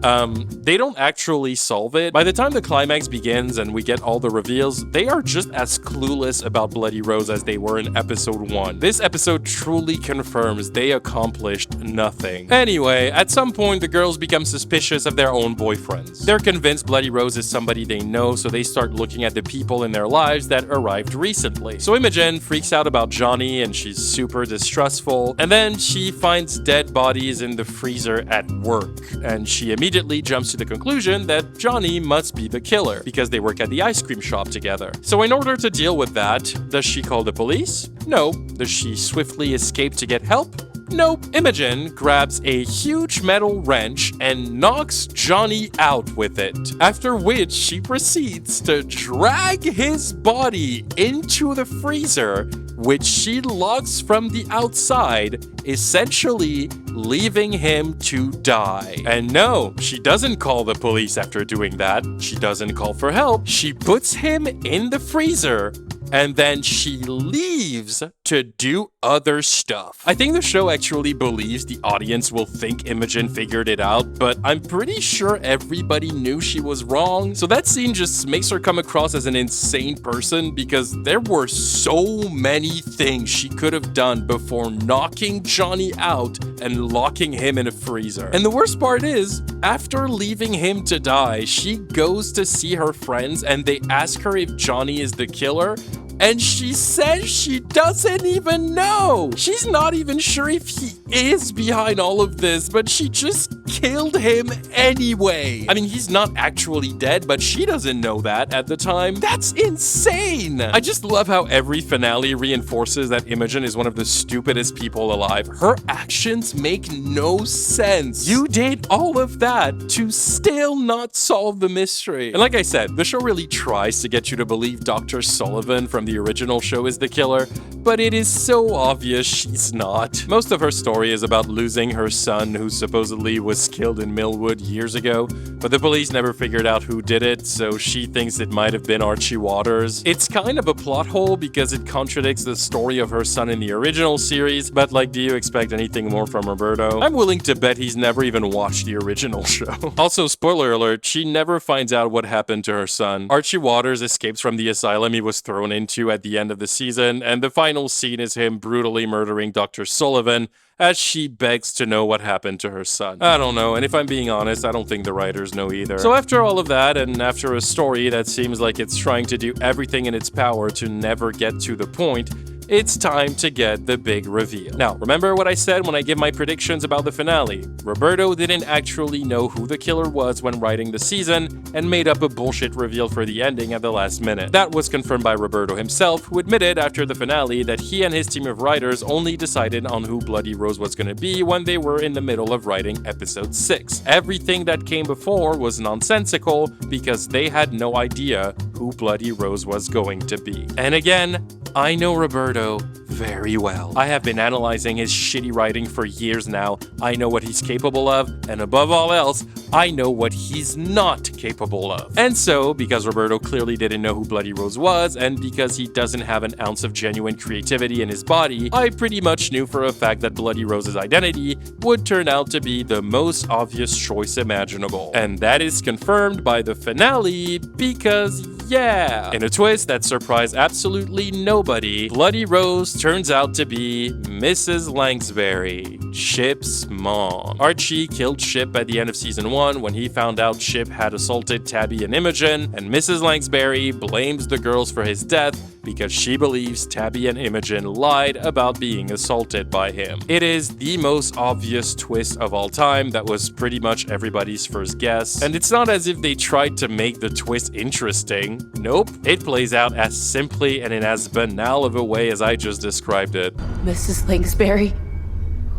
they don't actually solve it. By the time the climax begins and we get all the reveals, they are just as clueless about Bloody Rose as they were in episode 1. This episode truly confirms they accomplished nothing. Anyway, at some point, the girls become suspicious of their own boyfriends. They're convinced Bloody Rose is somebody they know, so they start looking at the people in their lives that arrived recently. So Imogen freaks out about Johnny and she's super distrustful, and then she finds dead bodies in the freezer at work, and she immediately jumps to the conclusion that Johnny must be the killer because they work at the ice cream shop together. So in order to deal with that, does she call the police? No. Does she swiftly escape to get help? Nope. Imogen grabs a huge metal wrench and knocks Johnny out with it, after which she proceeds to drag his body into the freezer, which she locks from the outside, essentially leaving him to die. And no, she doesn't call the police after doing that. She doesn't call for help. She puts him in the freezer and then she leaves to do other stuff. I think the show actually believes the audience will think Imogen figured it out, but I'm pretty sure everybody knew she was wrong. So that scene just makes her come across as an insane person because there were so many things she could have done before knocking Johnny out and locking him in a freezer. And the worst part is, after leaving him to die, she goes to see her friends and they ask her if Johnny is the killer, and she says she doesn't even know. She's not even sure if he is behind all of this, but she just killed him anyway. I mean, he's not actually dead, but she doesn't know that at the time. That's insane. I just love how every finale reinforces that Imogen is one of the stupidest people alive. Her actions make no sense. You did all of that to still not solve the mystery. And like I said, the show really tries to get you to believe Dr. Sullivan from the original show is the killer, but it is so obvious she's not. Most of her story is about losing her son, who supposedly was killed in Millwood years ago, but the police never figured out who did it, so she thinks it might have been Archie Waters. It's kind of a plot hole because it contradicts the story of her son in the original series, but like, do you expect anything more from Roberto? I'm willing to bet he's never even watched the original show. Also, spoiler alert, she never finds out what happened to her son. Archie Waters escapes from the asylum he was thrown into at the end of the season, and the final scene is him brutally murdering Dr. Sullivan as she begs to know what happened to her son. I don't know, and if I'm being honest, I don't think the writers know either. So after all of that, and after a story that seems like it's trying to do everything in its power to never get to the point, it's time to get the big reveal. Now, remember what I said when I give my predictions about the finale? Roberto didn't actually know who the killer was when writing the season and made up a bullshit reveal for the ending at the last minute. That was confirmed by Roberto himself, who admitted after the finale that he and his team of writers only decided on who Bloody Rose was going to be when they were in the middle of writing episode 6. Everything that came before was nonsensical because they had no idea who Bloody Rose was going to be. And again, I know Roberto very well. I have been analyzing his shitty writing for years now. I know what he's capable of, and above all else, I know what he's not capable of. And so, because Roberto clearly didn't know who Bloody Rose was, and because he doesn't have an ounce of genuine creativity in his body, I pretty much knew for a fact that Bloody Rose's identity would turn out to be the most obvious choice imaginable. And that is confirmed by the finale because, yeah, in a twist that surprised absolutely nobody, Bloody Rose turns out to be Mrs. Langsbury, Chip's mom. Archie killed Chip at the end of season 1 when he found out Chip had assaulted Tabby and Imogen, and Mrs. Langsbury blames the girls for his death because she believes Tabby and Imogen lied about being assaulted by him. It is the most obvious twist of all time that was pretty much everybody's first guess, and it's not as if they tried to make the twist interesting. Nope, it plays out as simply and in as banal of a way as I just described it. Mrs. Langsbury?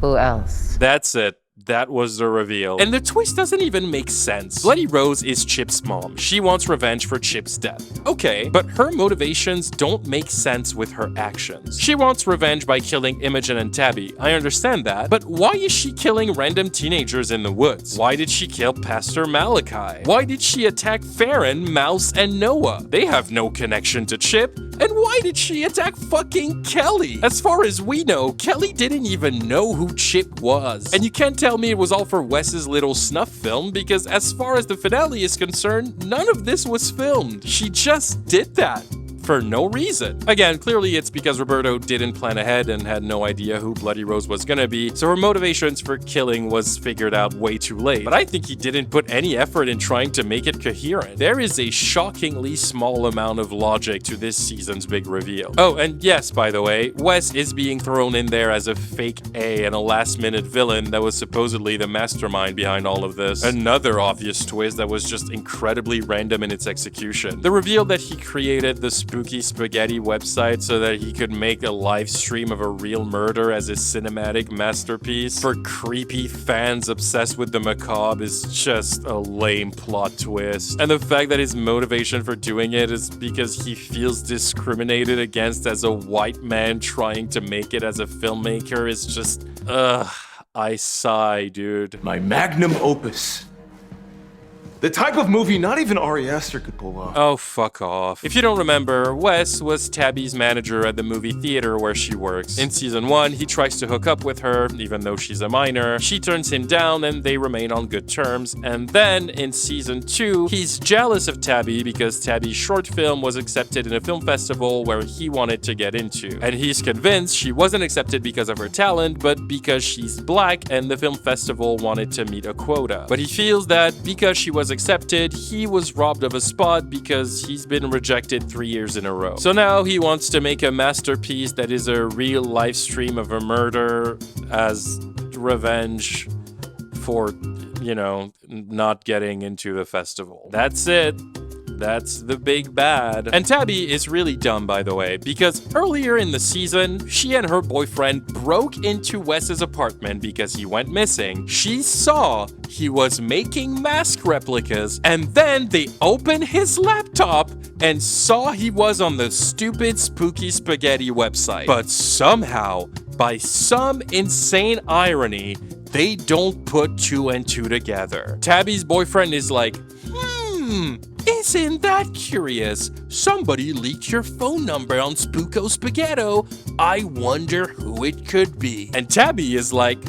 Who else? That's it. That was the reveal. And the twist doesn't even make sense. Bloody Rose is Chip's mom. She wants revenge for Chip's death. Okay, but her motivations don't make sense with her actions. She wants revenge by killing Imogen and Tabby. I understand that, but why is she killing random teenagers in the woods? Why did she kill Pastor Malachi? Why did she attack Farron, Mouse, and Noah? They have no connection to Chip. And why did she attack fucking Kelly? As far as we know, Kelly didn't even know who Chip was. And you can't tell me it was all for Wes's little snuff film, because as far as the finale is concerned, none of this was filmed. She just did that. For no reason. Again, clearly it's because Roberto didn't plan ahead and had no idea who Bloody Rose was gonna be, so her motivations for killing was figured out way too late. But I think he didn't put any effort in trying to make it coherent. There is a shockingly small amount of logic to this season's big reveal. Oh, and yes, by the way, Wes is being thrown in there as a fake A and a last-minute villain that was supposedly the mastermind behind all of this. Another obvious twist that was just incredibly random in its execution. The reveal that he created the Spooky Spaghetti website so that he could make a live stream of a real murder as a cinematic masterpiece for creepy fans obsessed with the macabre is just a lame plot twist. And the fact that his motivation for doing it is because he feels discriminated against as a white man trying to make it as a filmmaker is just, I sigh, dude. My magnum opus. The type of movie not even Ari Aster could pull off. Oh, fuck off. If you don't remember, Wes was Tabby's manager at the movie theater where she works. In season 1, he tries to hook up with her, even though she's a minor. She turns him down and they remain on good terms. And then in season 2, he's jealous of Tabby because Tabby's short film was accepted in a film festival where he wanted to get into. And he's convinced she wasn't accepted because of her talent, but because she's black and the film festival wanted to meet a quota. But he feels that because she was accepted, he was robbed of a spot because he's been rejected 3 years in a row. So now he wants to make a masterpiece that is a real live stream of a murder as revenge for, you know, not getting into the festival. That's it. That's the big bad. And Tabby is really dumb, by the way, because earlier in the season, she and her boyfriend broke into Wes's apartment because he went missing. She saw he was making mask replicas, and then they opened his laptop and saw he was on the stupid Spooky Spaghetti website. But somehow, by some insane irony, they don't put 2 and 2 together. Tabby's boyfriend is like, isn't that curious? Somebody leaked your phone number on Spooko Spaghetto. I wonder who it could be. And Tabby is like,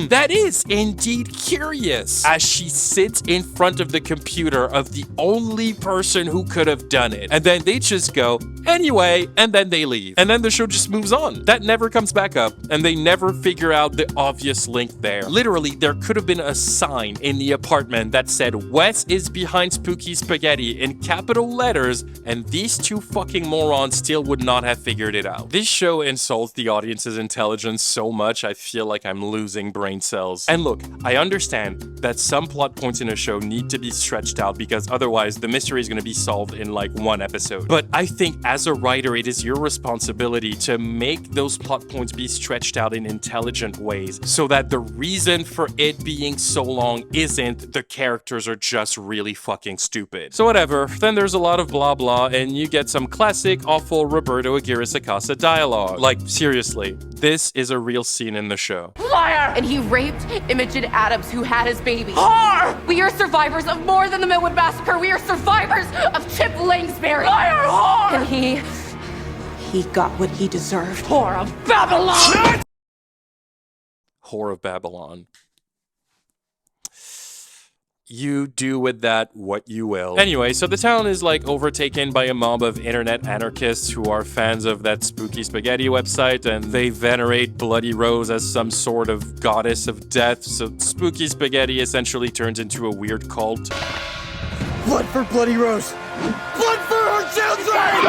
that is indeed curious, as she sits in front of the computer of the only person who could have done it. And then they just go, anyway, and then they leave. And then the show just moves on. That never comes back up, and they never figure out the obvious link there. Literally, there could have been a sign in the apartment that said, Wes is behind Spooky Spaghetti in capital letters, and these two fucking morons still would not have figured it out. This show insults the audience's intelligence so much, I feel like I'm losing brain cells. And look, I understand that some plot points in a show need to be stretched out because otherwise the mystery is going to be solved in like 1 episode. But I think as a writer, it is your responsibility to make those plot points be stretched out in intelligent ways so that the reason for it being so long isn't the characters are just really fucking stupid. So whatever, then there's a lot of blah blah and you get some classic awful Roberto Aguirre-Sacasa dialogue. Like seriously, this is a real scene in the show. Liar! And he raped Imogen Adams, who had his baby. Whore! We are survivors of more than the Millwood Massacre. We are survivors of Chip Langsbury. Liar! Whore! And he got what he deserved. Whore of Babylon! Whore of Babylon. You do with that what you will. Anyway, so the town is like overtaken by a mob of internet anarchists who are fans of that Spooky Spaghetti website, and they venerate Bloody Rose as some sort of goddess of death, so Spooky Spaghetti essentially turns into a weird cult. Blood for Bloody Rose! Blood for her children!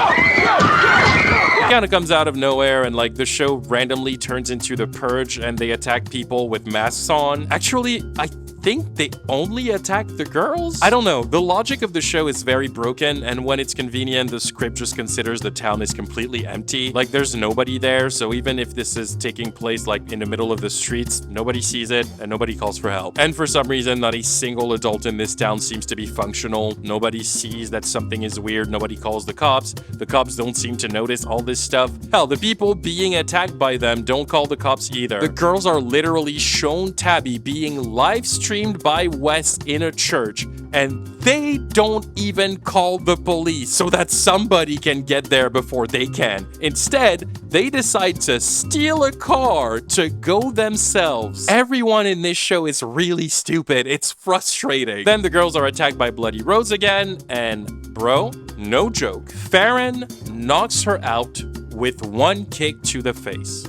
It kind of comes out of nowhere, and like the show randomly turns into The Purge and they attack people with masks on. Actually, I think they only attack the girls? I don't know. The logic of the show is very broken, and when it's convenient, the script just considers the town is completely empty. Like there's nobody there, so even if this is taking place like in the middle of the streets, nobody sees it and nobody calls for help. And for some reason, not a single adult in this town seems to be functional. Nobody sees that something is weird. Nobody calls the cops. The cops don't seem to notice all this this stuff. Hell, the people being attacked by them don't call the cops either. The girls are literally shown Tabby being live streamed by Wes in a church, and they don't even call the police so that somebody can get there before they can. Instead, they decide to steal a car to go themselves. Everyone in this show is really stupid. It's frustrating. Then the girls are attacked by Bloody Rose again, and bro, no joke, Farron knocks her out with one kick to the face.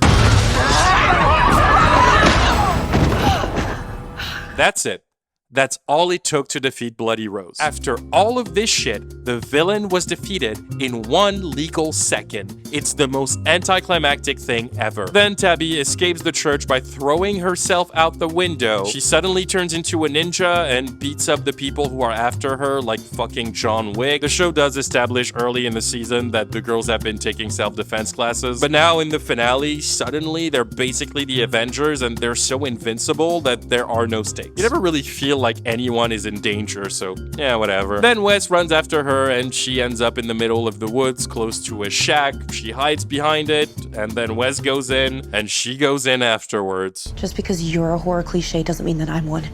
That's it. That's all it took to defeat Bloody Rose. After all of this shit, the villain was defeated in 1 legal second. It's the most anticlimactic thing ever. Then Tabby escapes the church by throwing herself out the window. She suddenly turns into a ninja and beats up the people who are after her like fucking John Wick. The show does establish early in the season that the girls have been taking self-defense classes, but now in the finale, suddenly they're basically the Avengers and they're so invincible that there are no stakes. You never really feel like anyone is in danger, so yeah, whatever. Then Wes runs after her and she ends up in the middle of the woods close to a shack. She hides behind it, and then Wes goes in and she goes in afterwards. Just because you're a horror cliche doesn't mean that I'm one.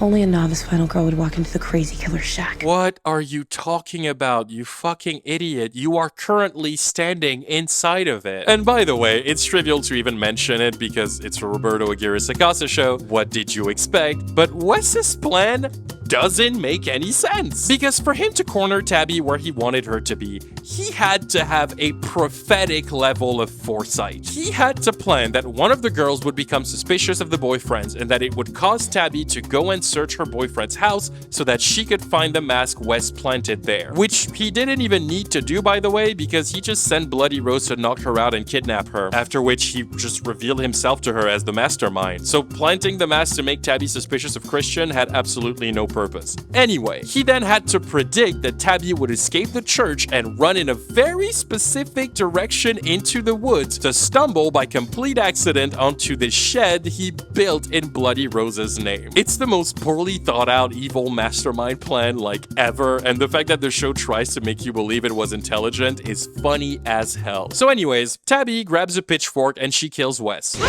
Only a novice final girl would walk into the crazy killer's shack. What are you talking about, you fucking idiot? You are currently standing inside of it. And by the way, it's trivial to even mention it because it's a Roberto Aguirre Sacasa show. What did you expect? But Wes's plan doesn't make any sense. Because for him to corner Tabby where he wanted her to be, he had to have a prophetic level of foresight. He had to plan that one of the girls would become suspicious of the boyfriends and that it would cause Tabby to go and search her boyfriend's house so that she could find the mask Wes planted there. Which he didn't even need to do, by the way, because he just sent Bloody Rose to knock her out and kidnap her, after which he just revealed himself to her as the mastermind. So planting the mask to make Tabby suspicious of Christian had absolutely no purpose. Anyway, he then had to predict that Tabby would escape the church and run in a very specific direction into the woods to stumble by complete accident onto the shed he built in Bloody Rose's name. It's the most poorly thought out evil mastermind plan like ever, and the fact that the show tries to make you believe it was intelligent is funny as hell. So anyways, Tabby grabs a pitchfork and she kills Wes.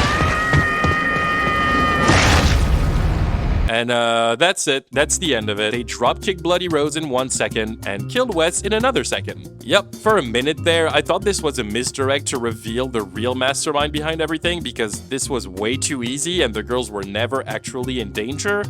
And that's it. That's the end of it. They dropkicked Bloody Rose in 1 second and killed Wes in another second. Yep, for a minute there, I thought this was a misdirect to reveal the real mastermind behind everything because this was way too easy and the girls were never actually in danger.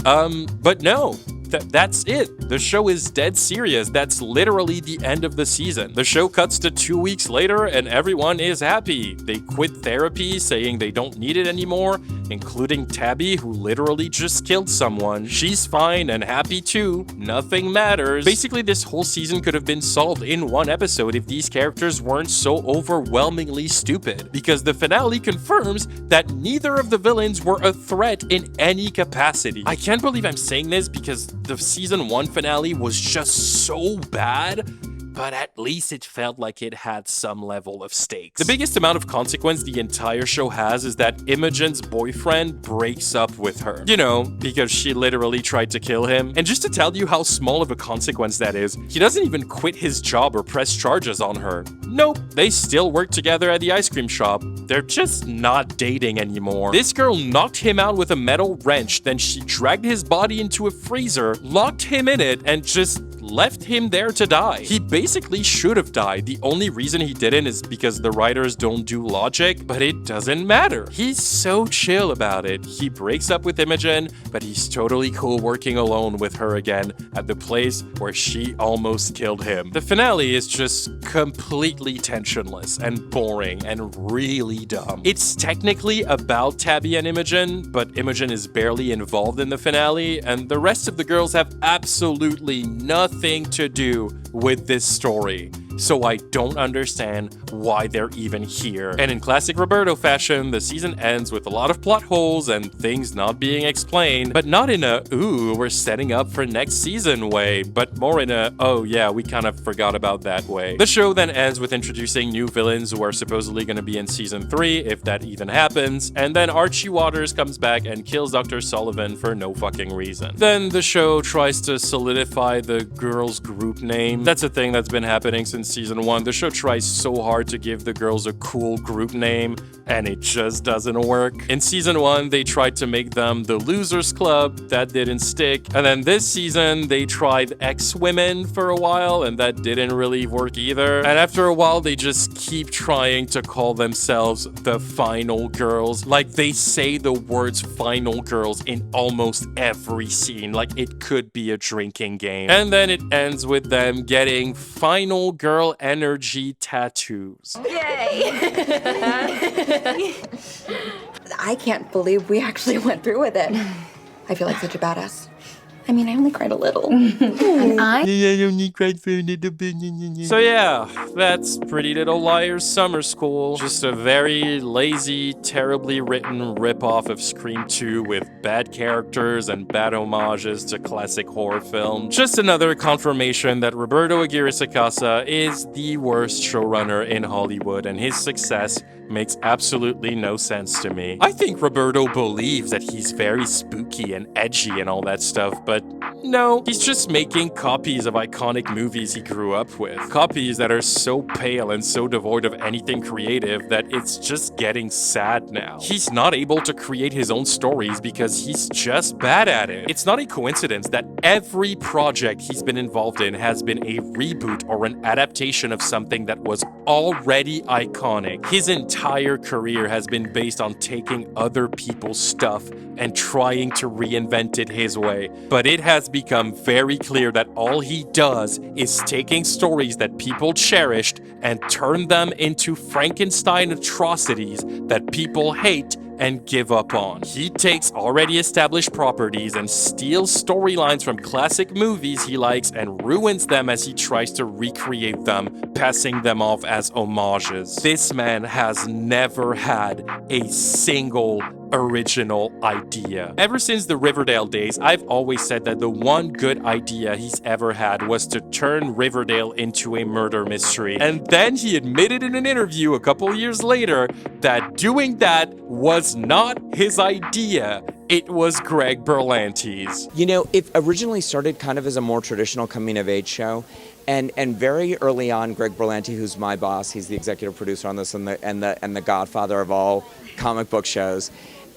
But no. That's it. The show is dead serious. That's literally the end of the season. The show cuts to 2 weeks later and everyone is happy. They quit therapy saying they don't need it anymore, including Tabby, who literally just killed someone. She's fine and happy too. Nothing matters. Basically, this whole season could have been solved in 1 episode if these characters weren't so overwhelmingly stupid, because the finale confirms that neither of the villains were a threat in any capacity. I can't believe I'm saying this because the season 1 finale was just so bad, but at least it felt like it had some level of stakes. The biggest amount of consequence the entire show has is that Imogen's boyfriend breaks up with her. You know, because she literally tried to kill him. And just to tell you how small of a consequence that is, he doesn't even quit his job or press charges on her. Nope, they still work together at the ice cream shop. They're just not dating anymore. This girl knocked him out with a metal wrench, then she dragged his body into a freezer, locked him in it, and just left him there to die. He basically should have died. The only reason he didn't is because the writers don't do logic, but it doesn't matter. He's so chill about it. He breaks up with Imogen, but he's totally cool working alone with her again at the place where she almost killed him. The finale is just completely tensionless and boring and really dumb. It's technically about Tabby and Imogen, but Imogen is barely involved in the finale, and the rest of the girls have absolutely nothing to do with this story. So I don't understand why they're even here. And in classic Roberto fashion, the season ends with a lot of plot holes and things not being explained, but not in a, ooh, we're setting up for next season way, but more in a, oh yeah, we kind of forgot about that way. The show then ends with introducing new villains who are supposedly going to be in season 3, if that even happens, and then Archie Waters comes back and kills Dr. Sullivan for no fucking reason. Then the show tries to solidify the girls' group name. That's a thing that's been happening since season 1. The show tries so hard to give the girls a cool group name, and it just doesn't work. In season 1, they tried to make them the Losers Club. That didn't stick. And then this season, they tried X-Women for a while, and that didn't really work either. And after a while, they just keep trying to call themselves the Final Girls. Like, they say the words Final Girls in almost every scene, like it could be a drinking game. And then it ends with them getting Final Girl energy tattoos. I can't believe we actually went through with it. I feel like such a badass. I mean, I only cried a little. And I only cried for a little bit. So yeah, that's Pretty Little Liars Summer School. Just a very lazy, terribly written ripoff of Scream 2 with bad characters and bad homages to classic horror films. Just another confirmation that Roberto Aguirre-Sacasa is the worst showrunner in Hollywood, and his success makes absolutely no sense to me. I think Roberto believes that he's very spooky and edgy and all that stuff, but no, he's just making copies of iconic movies he grew up with. Copies that are so pale and so devoid of anything creative that it's just getting sad now. He's not able to create his own stories because he's just bad at it. It's not a coincidence that every project he's been involved in has been a reboot or an adaptation of something that was already iconic. His entire career has been based on taking other people's stuff and trying to reinvent it his way. But it has become very clear that all he does is taking stories that people cherished and turn them into Frankenstein atrocities that people hate and give up on. He takes already established properties and steals storylines from classic movies he likes and ruins them as he tries to recreate them, passing them off as homages. This man has never had a single original idea. Ever since the Riverdale days, I've always said that the one good idea he's ever had was to turn Riverdale into a murder mystery. And then he admitted in an interview a couple years later that doing that was not his idea. It was Greg Berlanti's. You know, it originally started kind of as a more traditional coming-of-age show. And very early on, Greg Berlanti, who's my boss, he's the executive producer on this and the godfather of all comic book shows.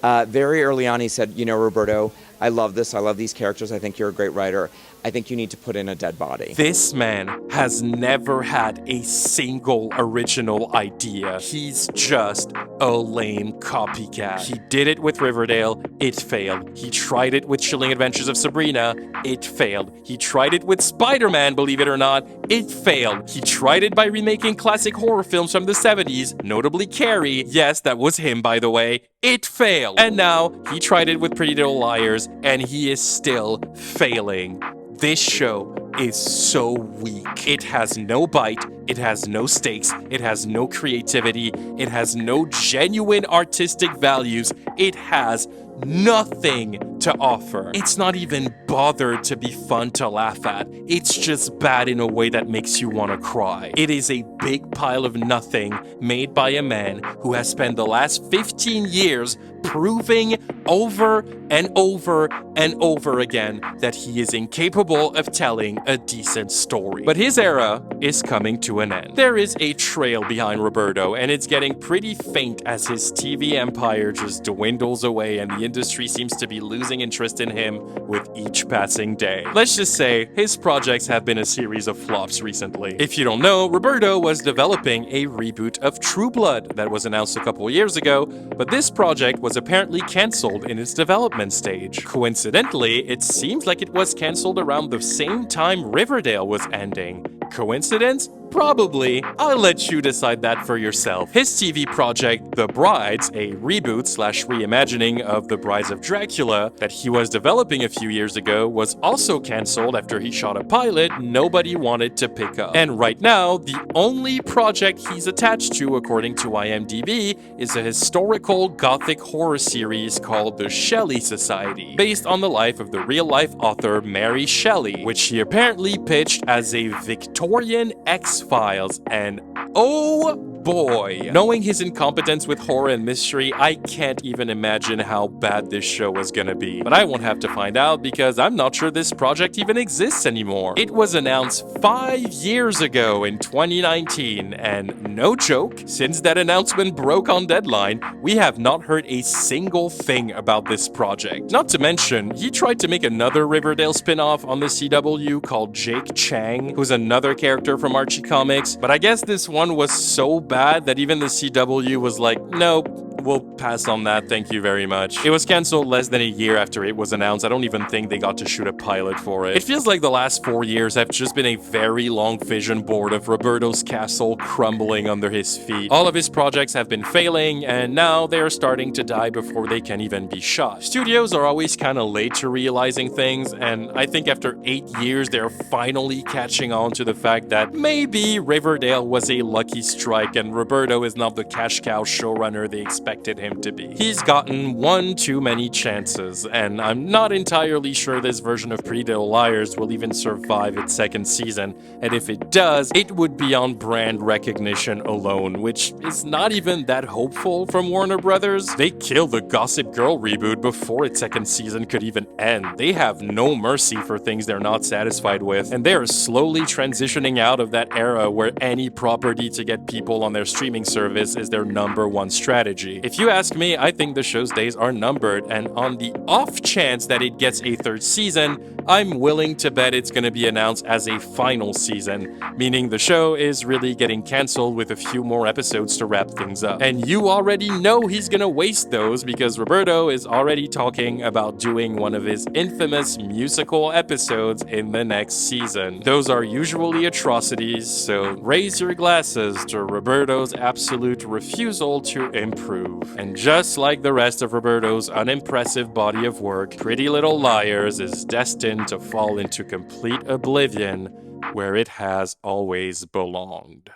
Very early on, he said, you know, Roberto, I love this. I love these characters. I think you're a great writer. I think you need to put in a dead body. This man has never had a single original idea. He's just a lame copycat. He did it with Riverdale. It failed. He tried it with Chilling Adventures of Sabrina. It failed. He tried it with Spider-Man, believe it or not. It failed. He tried it by remaking classic horror films from the 70s, notably Carrie. Yes, that was him, by the way. It failed. And now he tried it with Pretty Little Liars, and he is still failing. This show is so weak. It has no bite, it has no stakes, it has no creativity, it has no genuine artistic values, it has nothing to offer. It's not even bothered to be fun to laugh at. It's just bad in a way that makes you want to cry. It is a big pile of nothing made by a man who has spent the last 15 years proving over and over and over again that he is incapable of telling a decent story. But his era is coming to an end. There is a trail behind Roberto, and it's getting pretty faint as his TV empire just dwindles away and the industry seems to be losing interest in him with each passing day. Let's just say his projects have been a series of flops recently. If you don't know, Roberto was developing a reboot of True Blood that was announced a couple years ago, but this project was apparently cancelled in its development stage. Coincidentally, it seems like it was cancelled around the same time Riverdale was ending. Coincidence? Probably. I'll let you decide that for yourself. His TV project, The Brides, a reboot/reimagining of The Brides of Dracula that he was developing a few years ago, was also cancelled after he shot a pilot nobody wanted to pick up. And right now, the only project he's attached to, according to IMDb, is a historical gothic horror series called The Shelley Society, based on the life of the real-life author Mary Shelley, which he apparently pitched as a Victorian X-Files, and oh boy. Knowing his incompetence with horror and mystery, I can't even imagine how bad this show is gonna be. But I won't have to find out because I'm not sure this project even exists anymore. It was announced 5 years ago in 2019, and no joke, since that announcement broke on deadline, we have not heard a single thing about this project. Not to mention, he tried to make another Riverdale spin-off on the CW called Jake Chang, who's another character from Archie Comics, but I guess this one was so bad that even the CW was like, nope, we'll pass on that, thank you very much. It was cancelled less than a year after it was announced. I don't even think they got to shoot a pilot for it. It feels like the last 4 years have just been a very long vision board of Roberto's castle crumbling under his feet. All of his projects have been failing, and now they are starting to die before they can even be shot. Studios are always kind of late to realizing things, and I think after 8 years, they're finally catching on to the fact that maybe Riverdale was a lucky strike and Roberto is not the cash cow showrunner they expected him to be. He's gotten one too many chances, and I'm not entirely sure this version of Pretty Little Liars will even survive its second season, and if it does, it would be on brand recognition alone, which is not even that hopeful from Warner Brothers. They killed the Gossip Girl reboot before its second season could even end. They have no mercy for things they're not satisfied with, and they are slowly transitioning out of that era where any property to get people on their streaming service is their #1 strategy. If you ask me, I think the show's days are numbered, and on the off chance that it gets a third season, I'm willing to bet it's gonna be announced as a final season, meaning the show is really getting cancelled with a few more episodes to wrap things up. And you already know he's gonna waste those because Roberto is already talking about doing one of his infamous musical episodes in the next season. Those are usually atrocities, so raise your glasses to Roberto's absolute refusal to improve. And just like the rest of Roberto's unimpressive body of work, Pretty Little Liars is destined to fall into complete oblivion where it has always belonged.